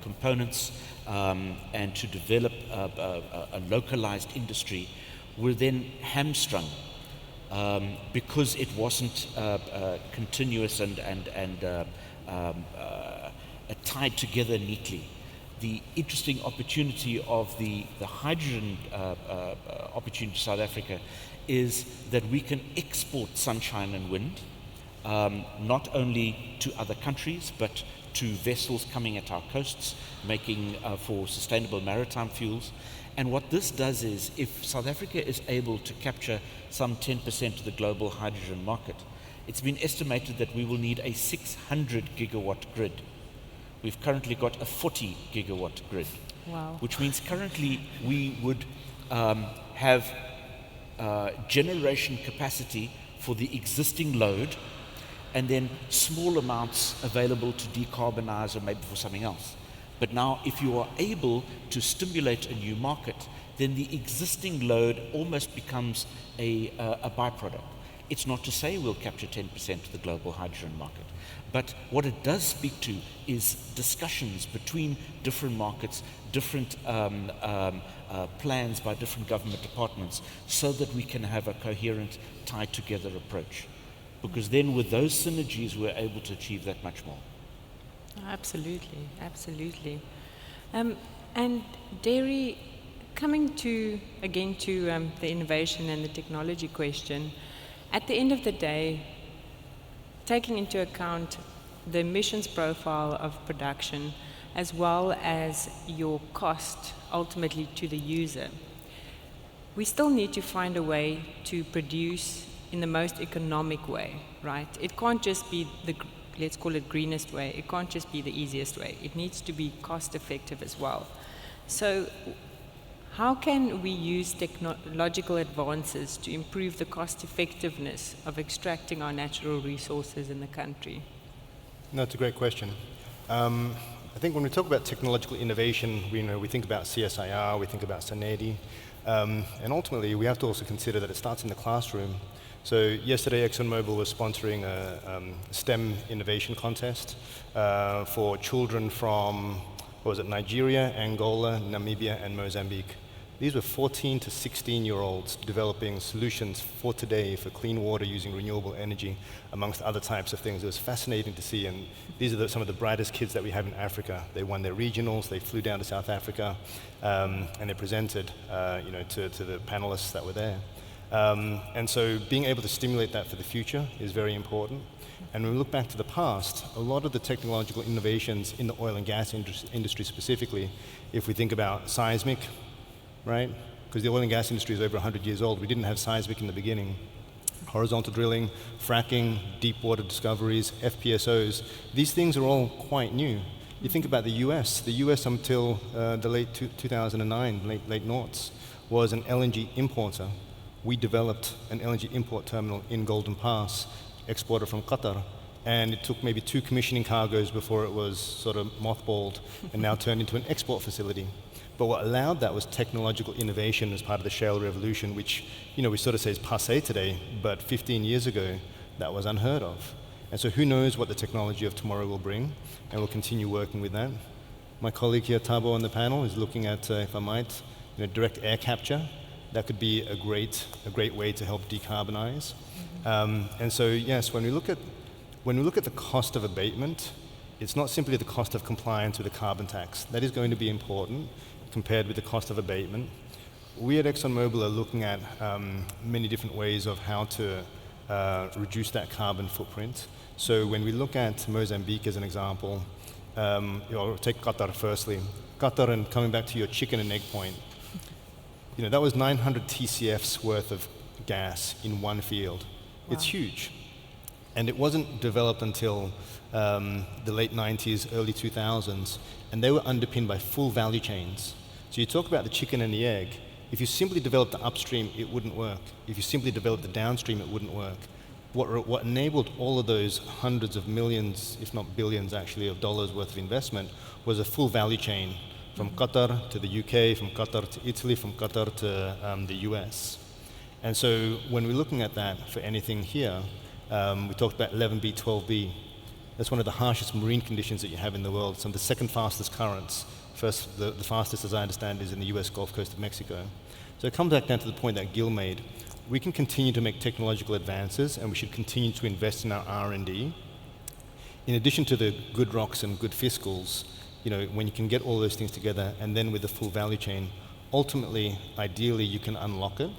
components and to develop a localized industry were then hamstrung because it wasn't continuous and tied together neatly. The interesting opportunity of the hydrogen opportunity to South Africa is that we can export sunshine and wind, not only to other countries, but to vessels coming at our coasts, making for sustainable maritime fuels. And what this does is, if South Africa is able to capture some 10% of the global hydrogen market, it's been estimated that we will need a 600 gigawatt grid. We've currently got a 40 gigawatt grid. Wow. Which means currently we would have generation capacity for the existing load, and then small amounts available to decarbonize or maybe for something else. But now if you are able to stimulate a new market, then the existing load almost becomes a byproduct. It's not to say we'll capture 10% of the global hydrogen market, but what it does speak to is discussions between different markets, different plans by different government departments, so that we can have a coherent, tied together approach. Because then with those synergies, we're able to achieve that much more. Absolutely, absolutely. And Derry, coming to the innovation and the technology question, at the end of the day, taking into account the emissions profile of production as well as your cost ultimately to the user, we still need to find a way to produce in the most economic way, right? It can't just be the, let's call it greenest way. It can't just be the easiest way. It needs to be cost effective as well. So how can we use technological advances to improve the cost effectiveness of extracting our natural resources in the country? No, it's a great question. I think when we talk about technological innovation, we think about CSIR, we think about SANEDI, and ultimately we have to also consider that it starts in the classroom. So yesterday ExxonMobil was sponsoring a STEM innovation contest for children from, Nigeria, Angola, Namibia, and Mozambique. These were 14 to 16-year-olds developing solutions for today for clean water using renewable energy, amongst other types of things. It was fascinating to see, and these are some of the brightest kids that we have in Africa. They won their regionals, they flew down to South Africa, and they presented to the panelists that were there. And so being able to stimulate that for the future is very important. And when we look back to the past, a lot of the technological innovations in the oil and gas industry specifically, if we think about seismic, right? Because the oil and gas industry is over 100 years old. We didn't have seismic in the beginning. Horizontal drilling, fracking, deep water discoveries, FPSOs, these things are all quite new. You think about the US until the late 2009, late noughts, was an LNG importer. We developed an LNG import terminal in Golden Pass, exported from Qatar. and it took maybe 2 commissioning cargoes before it was sort of mothballed and now turned into an export facility. But what allowed that was technological innovation as part of the shale revolution, which, we sort of say is passé today, but 15 years ago, that was unheard of. And so who knows what the technology of tomorrow will bring, and we'll continue working with that. My colleague here, Thabo, on the panel is looking at, if I might, direct air capture. That could be a great way to help decarbonize. And so, yes, when we look at the cost of abatement, it's not simply the cost of compliance with the carbon tax. That is going to be important compared with the cost of abatement. We at ExxonMobil are looking at many different ways of how to reduce that carbon footprint. So when we look at Mozambique as an example, take Qatar firstly. Qatar, and coming back to your chicken and egg point, that was 900 TCFs worth of gas in one field. Wow. It's huge. And it wasn't developed until the late 90s, early 2000s, and they were underpinned by full value chains. So you talk about the chicken and the egg. If you simply develop the upstream, it wouldn't work. If you simply develop the downstream, it wouldn't work. What enabled all of those hundreds of millions, if not billions actually, of dollars worth of investment was a full value chain from Qatar to the UK, from Qatar to Italy, from Qatar to the US. And so when we're looking at that for anything here, we talked about 11B, 12B. That's one of the harshest marine conditions that you have in the world. Some of the second fastest currents. First, the fastest, as I understand, is in the US Gulf Coast of Mexico. So it comes back down to the point that Gil made. We can continue to make technological advances, and we should continue to invest in our R&D. In addition to the good rocks and good fiscals, when you can get all those things together, and then with the full value chain, ultimately, ideally, you can unlock it.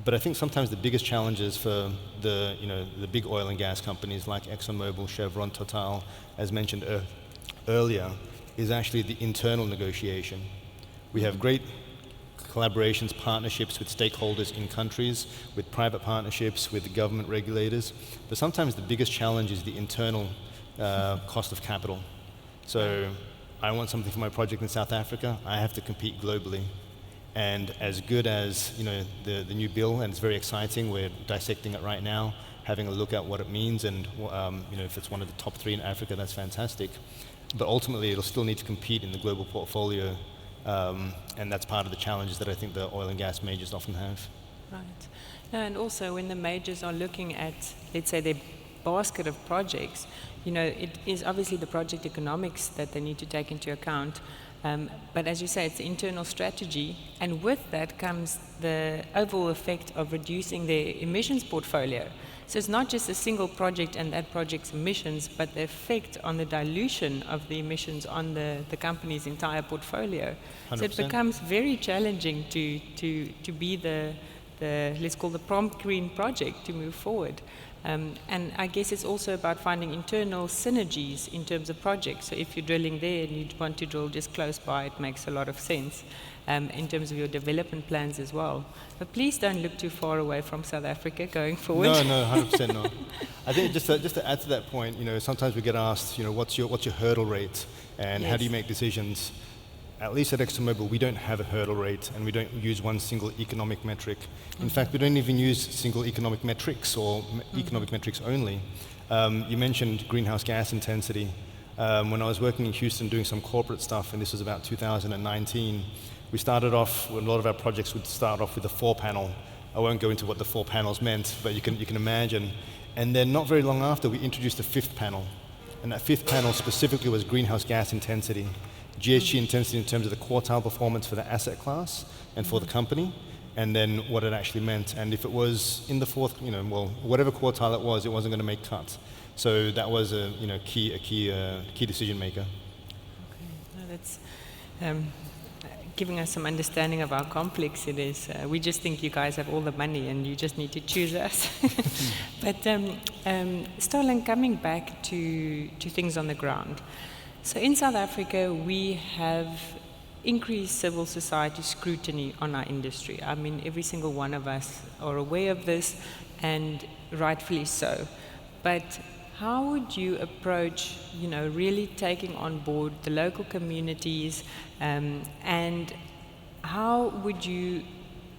But I think sometimes the biggest challenges for the big oil and gas companies like ExxonMobil, Chevron, Total, as mentioned earlier, is actually the internal negotiation. We have great collaborations, partnerships with stakeholders in countries, with private partnerships, with the government regulators. But sometimes the biggest challenge is the internal cost of capital. So I want something for my project in South Africa, I have to compete globally. And as good as the new bill, and it's very exciting, we're dissecting it right now, having a look at what it means, and if it's one of the top 3 in Africa, that's fantastic. But ultimately, it'll still need to compete in the global portfolio. And that's part of the challenges that I think the oil and gas majors often have. Right. No, and also when the majors are looking at, let's say, their basket of projects, it is obviously the project economics that they need to take into account. But as you say, it's the internal strategy, and with that comes the overall effect of reducing their emissions portfolio. So it's not just a single project and that project's emissions, but the effect on the dilution of the emissions on the company's entire portfolio. 100%. So it becomes very challenging to be the let's call the prompt green project to move forward. And I guess it's also about finding internal synergies in terms of projects. So if you're drilling there and you want to drill just close by, it makes a lot of sense in terms of your development plans as well. But please don't look too far away from South Africa going forward. No, 100% not. I think just to add to that point, sometimes we get asked, what's your hurdle rate, and yes, how do you make decisions? At least at ExxonMobil, we don't have a hurdle rate, and we don't use one single economic metric. In fact, we don't even use single economic metrics or economic metrics only. You mentioned greenhouse gas intensity. When I was working in Houston doing some corporate stuff, and this was about 2019, we started off, a lot of our projects would start off with a 4-panel. I won't go into what the 4 panels meant, but you can imagine. And then not very long after, we introduced a 5th panel. And that 5th panel specifically was greenhouse gas intensity. GHG intensity in terms of the quartile performance for the asset class and for the company, and then what it actually meant. And if it was in the 4th, whatever quartile it wasn't going to make cut. So that was a key decision maker. Okay, no, that's giving us some understanding of how complex it is. We just think you guys have all the money and you just need to choose us. But Starlin, coming back to things on the ground. So in South Africa, we have increased civil society scrutiny on our industry. I mean, every single one of us are aware of this, and rightfully so. But how would you approach, really taking on board the local communities, and how would you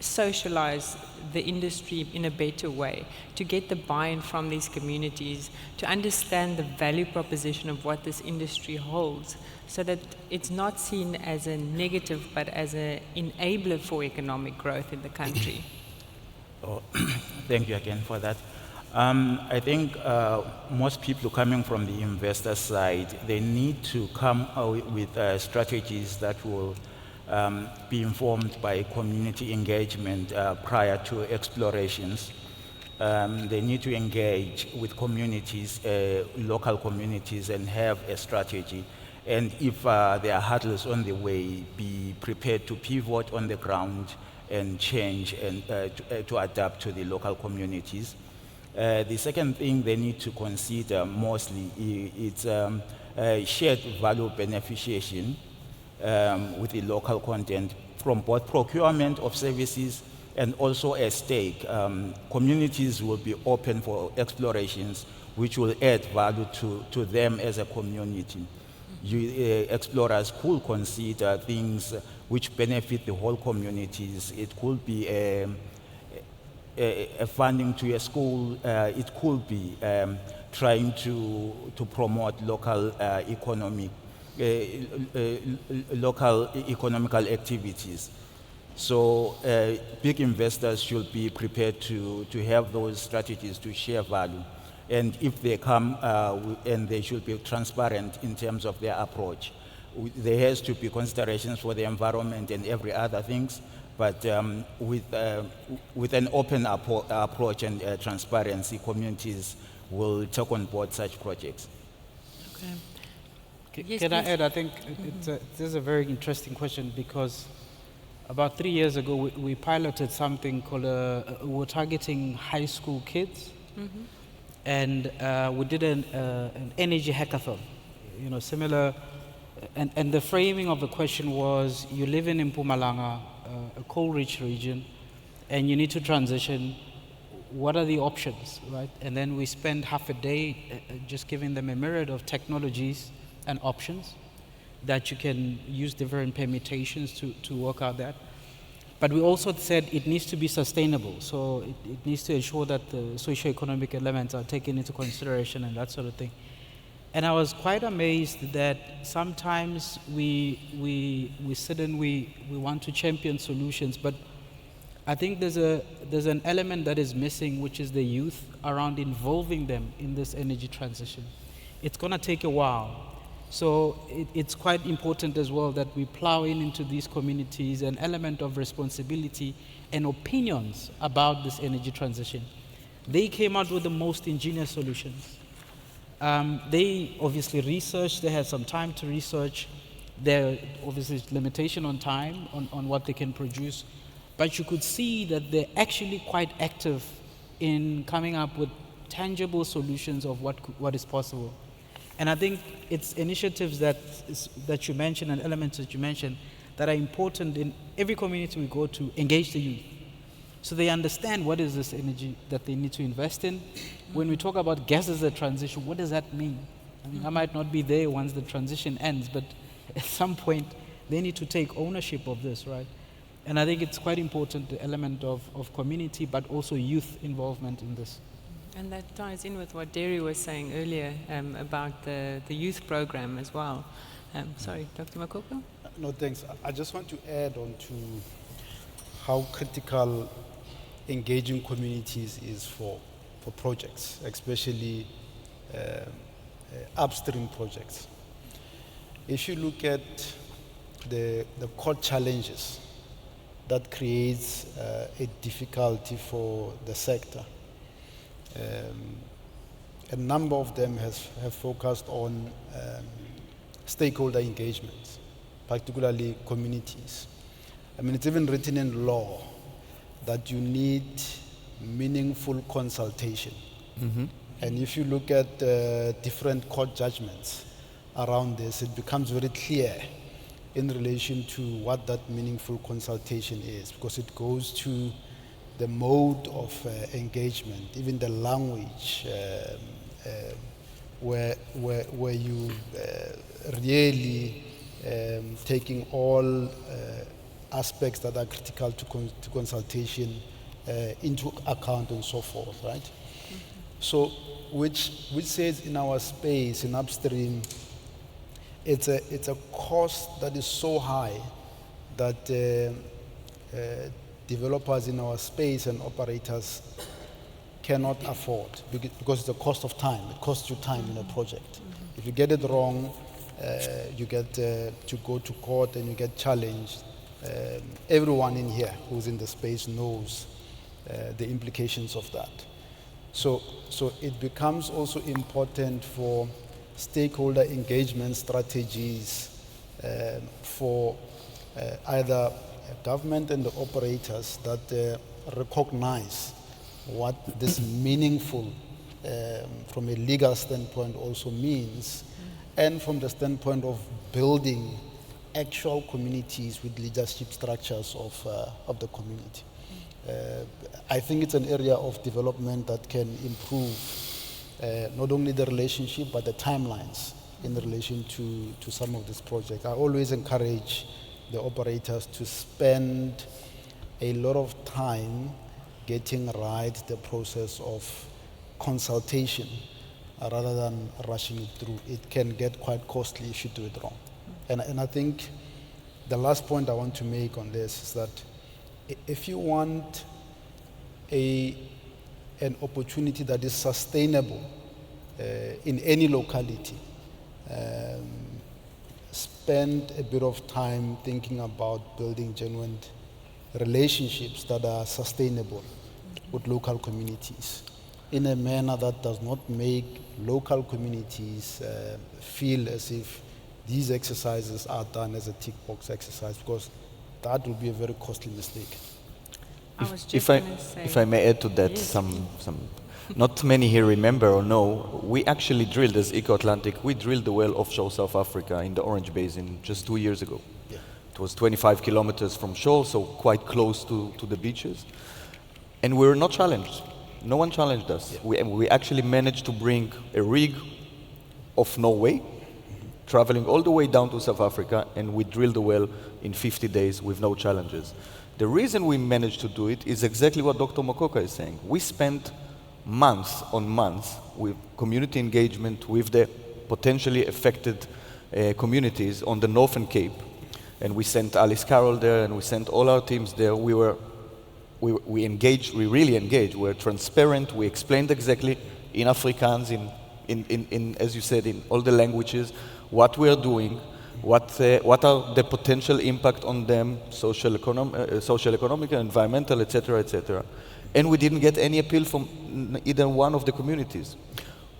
socialize the industry in a better way, to get the buy-in from these communities, to understand the value proposition of what this industry holds, so that it's not seen as a negative but as an enabler for economic growth in the country. Oh, thank you again for that. I think most people coming from the investor side, they need to come out with strategies that will be informed by community engagement prior to explorations. They need to engage with communities, local communities, and have a strategy. And if there are hurdles on the way, be prepared to pivot on the ground and change and to adapt to the local communities. The second thing they need to consider mostly is shared value beneficiation with the local content from both procurement of services and also a stake. Communities will be open for explorations which will add value to them as a community. Explorers could consider things which benefit the whole communities. It could be a funding to a school. It could be trying to promote local local economical activities. So big investors should be prepared to have those strategies to share value. And if they come, and they should be transparent in terms of their approach. There has to be considerations for the environment and every other things, but with an open approach and transparency, communities will take on board such projects. Okay. Can I add? I think this is a very interesting question, because about 3 years ago we piloted something called we're targeting high school kids, and we did an energy hackathon, similar. And the framing of the question was: you live in Mpumalanga, a coal-rich region, and you need to transition. What are the options, right? And then we spent half a day just giving them a myriad of technologies and options that you can use different permutations to work out that. But we also said it needs to be sustainable. So it needs to ensure that the socio-economic elements are taken into consideration and that sort of thing. And I was quite amazed that sometimes we sit and we want to champion solutions, but I think there's an element that is missing, which is the youth, around involving them in this energy transition. It's going to take a while. So it's quite important as well that we plow into these communities an element of responsibility and opinions about this energy transition. They came out with the most ingenious solutions. They obviously researched, they had some time to research. There obviously is limitation on time on what they can produce, but you could see that they're actually quite active in coming up with tangible solutions of what is possible. And I think it's initiatives that you mentioned and elements that you mentioned that are important in every community we go to, engage the youth. So they understand what is this energy that they need to invest in. When we talk about gas as a transition, what does that mean? I mean, I might not be there once the transition ends, but at some point they need to take ownership of this, right? And I think it's quite important, the element of community, but also youth involvement in this. And that ties in with what Derry was saying earlier about the youth program as well. Sorry, Dr. Makoko? No, thanks. I just want to add on to how critical engaging communities is for projects, especially upstream projects. If you look at the core challenges that creates a difficulty for the sector, a number of them have focused on stakeholder engagement, particularly communities. I mean, it's even written in law that you need meaningful consultation. And if you look at different court judgments around this, it becomes very clear in relation to what that meaningful consultation is, because it goes to the mode of engagement, even the language, where you really taking all aspects that are critical to consultation into account and so forth, right? So, which says in our space, in upstream, it's a cost that is so high that developers in our space and operators cannot afford, because it's a cost of time. It costs you time in a project. If you get it wrong, you get to go to court and you get challenged. Everyone in here who's in the space knows the implications of that. So it becomes also important for stakeholder engagement strategies for either government and the operators that recognize what this meaningful from a legal standpoint also means, and from the standpoint of building actual communities with leadership structures of the community. I think it's an area of development that can improve not only the relationship but the timelines in relation to some of these projects. I always encourage the operators to spend a lot of time getting right the process of consultation rather than rushing it through. It can get quite costly if you do it wrong. And I think the last point I want to make on this is that if you want an opportunity that is sustainable in any locality, spend a bit of time thinking about building genuine relationships that are sustainable with local communities in a manner that does not make local communities feel as if these exercises are done as a tick box exercise, because that will be a very costly mistake. If I may add to that, yes. Not many here remember or know, we actually drilled as Eco Atlantic, we drilled the well offshore South Africa in the Orange Basin just 2 years ago. Yeah. It was 25 kilometers from shore, so quite close to the beaches. And we were not challenged. No one challenged us. Yeah. We actually managed to bring a rig of Norway, traveling all the way down to South Africa, and we drilled the well in 50 days with no challenges. The reason we managed to do it is exactly what Dr. Mokoka is saying. We spent months on months with community engagement with the potentially affected communities on the Northern Cape. And we sent Alice Carroll there, and we sent all our teams there. We engaged, we really engaged. We were transparent. We explained exactly in Afrikaans, in as you said, in all the languages, what we are doing, what are the potential impact on them, social, economic, environmental, etc., etc. And we didn't get any appeal from either one of the communities.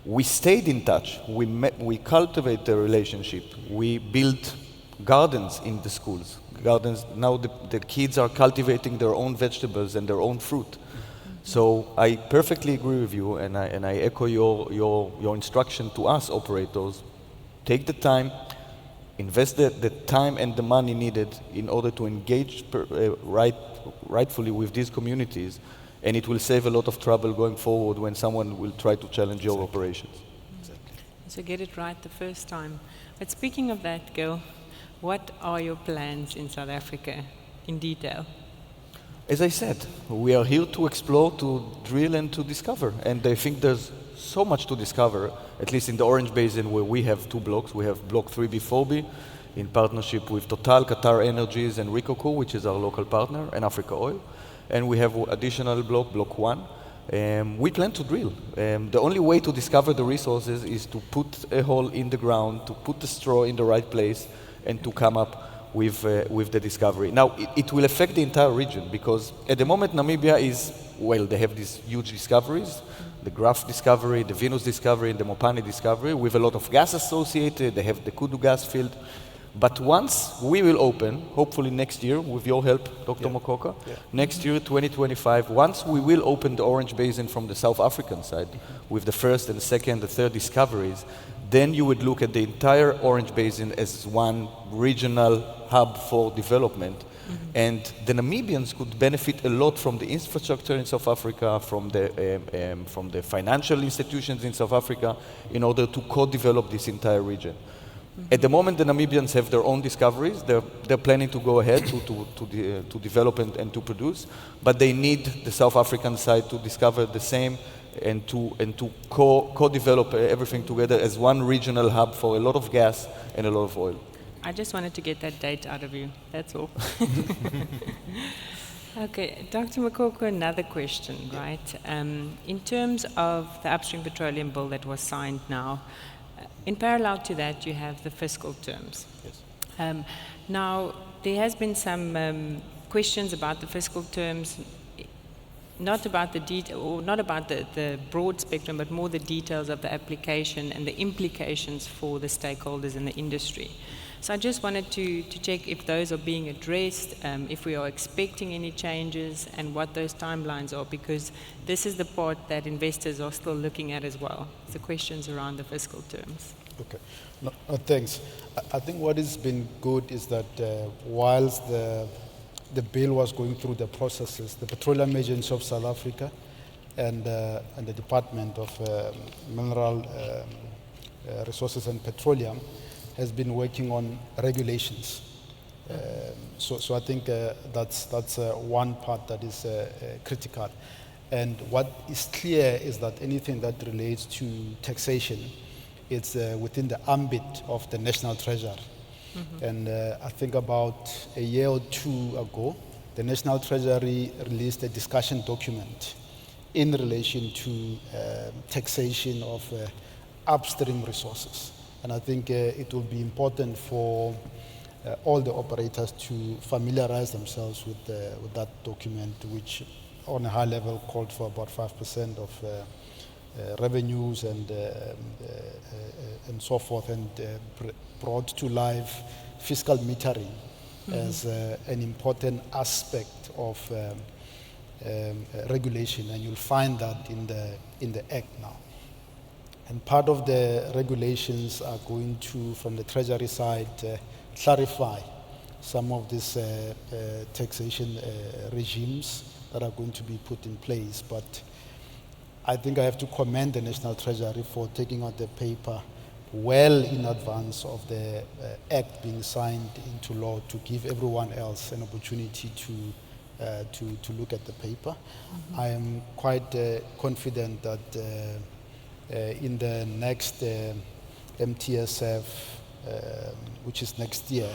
We stayed in touch. We cultivate the relationship. We built gardens in the schools. Gardens. Now the kids are cultivating their own vegetables and their own fruit. So I perfectly agree with you, and I echo your instruction to us operators. Take the time, invest the time and the money needed in order to engage rightfully with these communities, and it will save a lot of trouble going forward when someone will try to challenge your operations. Exactly. So get it right the first time. But speaking of that, Gil, what are your plans in South Africa in detail? As I said, we are here to explore, to drill, and to discover. And I think there's so much to discover, at least in the Orange Basin, where we have 2 blocks. We have Block 3B4B in partnership with Total, Qatar Energies, and Rikoku, which is our local partner, and Africa Oil. And we have additional block, Block 1. We plan to drill. The only way to discover the resources is to put a hole in the ground, to put the straw in the right place, and to come up with the discovery. Now, it will affect the entire region, because at the moment Namibia is, well, they have these huge discoveries, the Graf discovery, the Venus discovery, and the Mopani discovery, with a lot of gas associated. They have the Kudu gas field. But once we will open, hopefully next year, with your help, Dr. Mokoka, next year, 2025, once we will open the Orange Basin from the South African side, with the first and second and third discoveries, then you would look at the entire Orange Basin as one regional hub for development. And the Namibians could benefit a lot from the infrastructure in South Africa, from the financial institutions in South Africa, in order to co-develop this entire region. At the moment, the Namibians have their own discoveries. They're planning to go ahead to develop and to produce, but they need the South African side to discover the same and to co-develop everything together as one regional hub for a lot of gas and a lot of oil. I just wanted to get that date out of you, that's all. Okay, Dr. Makoko, another question, right? In terms of the upstream petroleum bill that was signed now, in parallel to that, you have the fiscal terms. Yes. Now, there has been some questions about the fiscal terms, not about the detail, or not about the broad spectrum, but more the details of the application and the implications for the stakeholders in the industry. So I just wanted to check if those are being addressed, if we are expecting any changes, and what those timelines are, because this is the part that investors are still looking at as well, the questions around the fiscal terms. Okay. No, thanks. I think what has been good is that whilst the bill was going through the processes, the Petroleum Agency of South Africa and the Department of Mineral Resources and Petroleum has been working on regulations. So I think that's one part that is critical. And what is clear is that anything that relates to taxation, it's within the ambit of the National Treasury. And I think about a year or two ago, the National Treasury released a discussion document in relation to taxation of upstream resources. And I think it will be important for all the operators to familiarize themselves with that document, which on a high level called for about 5% of revenues and so forth, and brought to life fiscal metering as an important aspect of regulation, and you'll find that in the Act now. And part of the regulations are going to, from the Treasury side, clarify some of these taxation regimes that are going to be put in place. But I think I have to commend the National Treasury for taking out the paper well in advance of the Act being signed into law, to give everyone else an opportunity to look at the paper. I am quite confident that in the next MTSF, which is next year,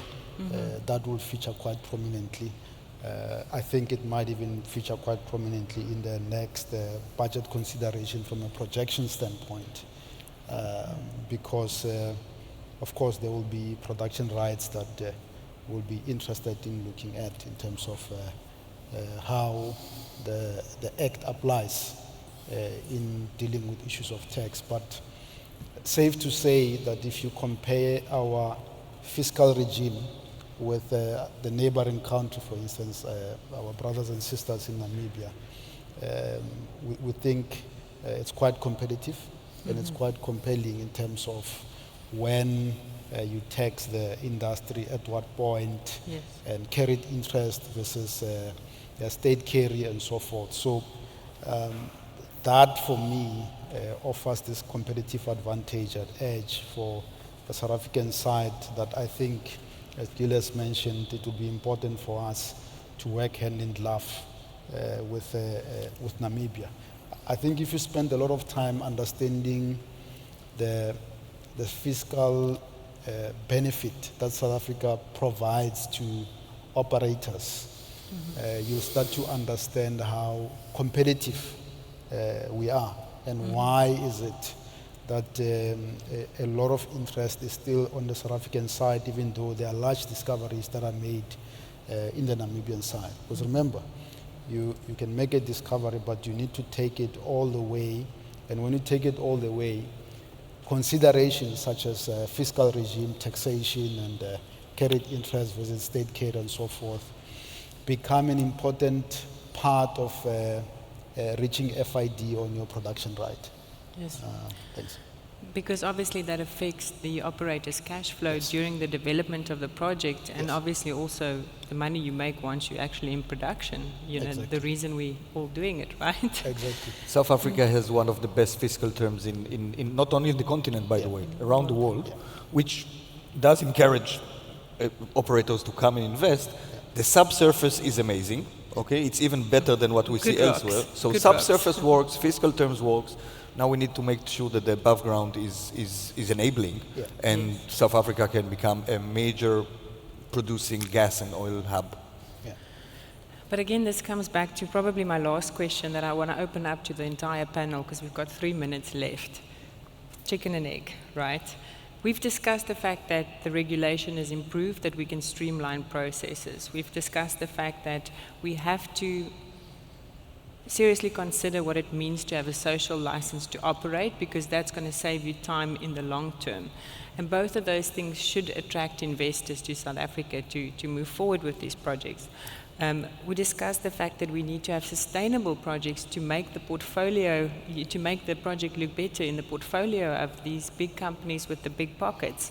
that will feature quite prominently. I think it might even feature quite prominently in the next budget consideration from a projection standpoint, because, of course, there will be production rights that will be interested in looking at in terms of how the Act applies in dealing with issues of tax. But safe to say that if you compare our fiscal regime with the neighboring country, for instance, our brothers and sisters in Namibia, we think it's quite competitive, and it's quite compelling in terms of when you tax the industry at what point, and carried interest versus state carry and so forth. So that, for me, offers this competitive advantage and edge for the South African side that I think, as Gil has mentioned, it will be important for us to work hand in glove with Namibia. I think if you spend a lot of time understanding the fiscal benefit that South Africa provides to operators, you'll start to understand how competitive we are, and why is it that a lot of interest is still on the South African side, even though there are large discoveries that are made in the Namibian side. Because remember, you can make a discovery, but you need to take it all the way, and when you take it all the way, considerations such as fiscal regime, taxation, and carried interest versus state carry and so forth become an important part of reaching FID on your production right. Yes. Thanks. Because obviously that affects the operator's cash flow during the development of the project, and obviously also the money you make once you're actually in production. You know, the reason we're all doing it, right? Exactly. South Africa has one of the best fiscal terms in not only in the continent, by the way, around the world, which does encourage operators to come and invest. The subsurface is amazing. Okay, it's even better than what we see elsewhere. So subsurface works, fiscal terms works. Now we need to make sure that the above ground is enabling, and South Africa can become a major producing gas and oil hub. But again, this comes back to probably my last question that I want to open up to the entire panel, because we've got 3 minutes left. Chicken and egg, right? We've discussed the fact that the regulation has improved, that we can streamline processes. We've discussed the fact that we have to seriously consider what it means to have a social license to operate, because that's going to save you time in the long term. And both of those things should attract investors to South Africa to move forward with these projects. We discussed the fact that we need to have sustainable projects to make the portfolio, to make the project look better in the portfolio of these big companies with the big pockets.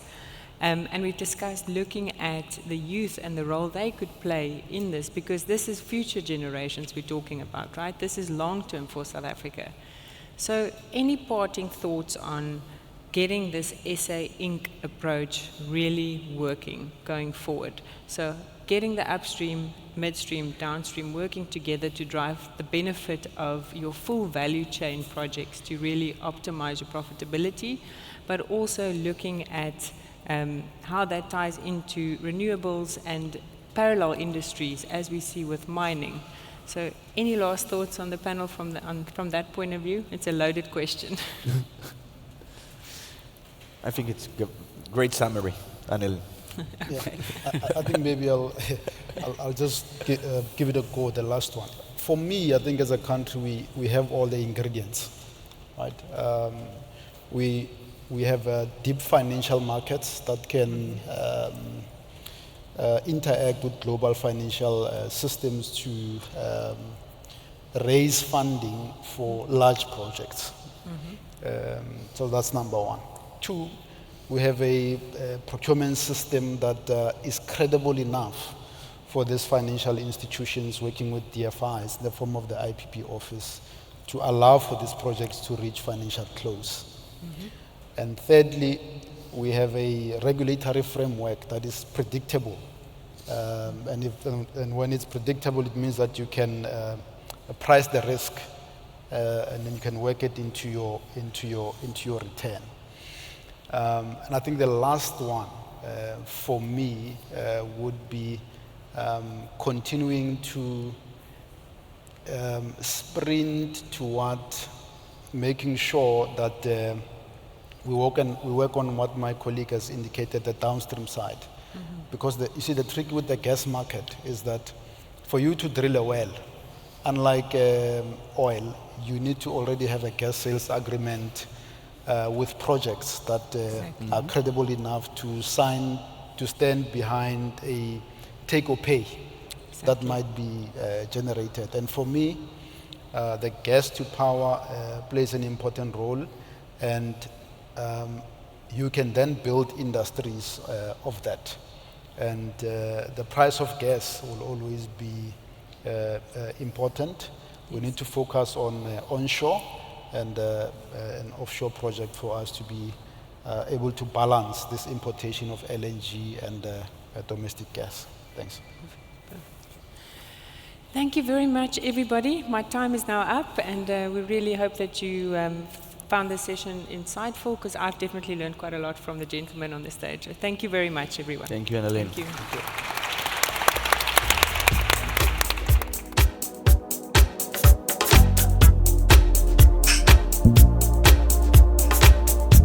And we've discussed looking at the youth and the role they could play in this, because this is future generations we're talking about, right? This is long-term for South Africa. So any parting thoughts on getting this SA Inc. approach really working going forward? So getting the upstream, midstream, downstream working together to drive the benefit of your full value chain projects to really optimize your profitability, but also looking at how that ties into renewables and parallel industries, as we see with mining. So any last thoughts on the panel from that point of view? It's a loaded question. I think it's a great summary, Anil. Okay. I think maybe I'll just give it a go, the last one. For me, I think as a country, we have all the ingredients, right? We have deep financial markets that can interact with global financial systems to raise funding for large projects. So that's number one. Two, we have a procurement system that is credible enough for these financial institutions working with DFIs in the form of the IPP office to allow for these projects to reach financial close. And thirdly, we have a regulatory framework that is predictable. And when it's predictable, it means that you can price the risk and then you can work it into your return. And I think the last one for me would be continuing to sprint toward making sure that we work on what my colleague has indicated, the downstream side. Because you see, the trick with the gas market is that for you to drill a well, unlike oil, you need to already have a gas sales agreement with projects that are credible enough to stand behind a take or pay that might be generated. And for me, the gas to power plays an important role, and you can then build industries of that. And the price of gas will always be important. We need to focus on onshore and an offshore project for us to be able to balance this importation of LNG and domestic gas. Thanks. Thank you very much, everybody. My time is now up, and we really hope that you found this session insightful, because I've definitely learned quite a lot from the gentlemen on the stage. Thank you very much, everyone. Thank you, Annalene. Thank you.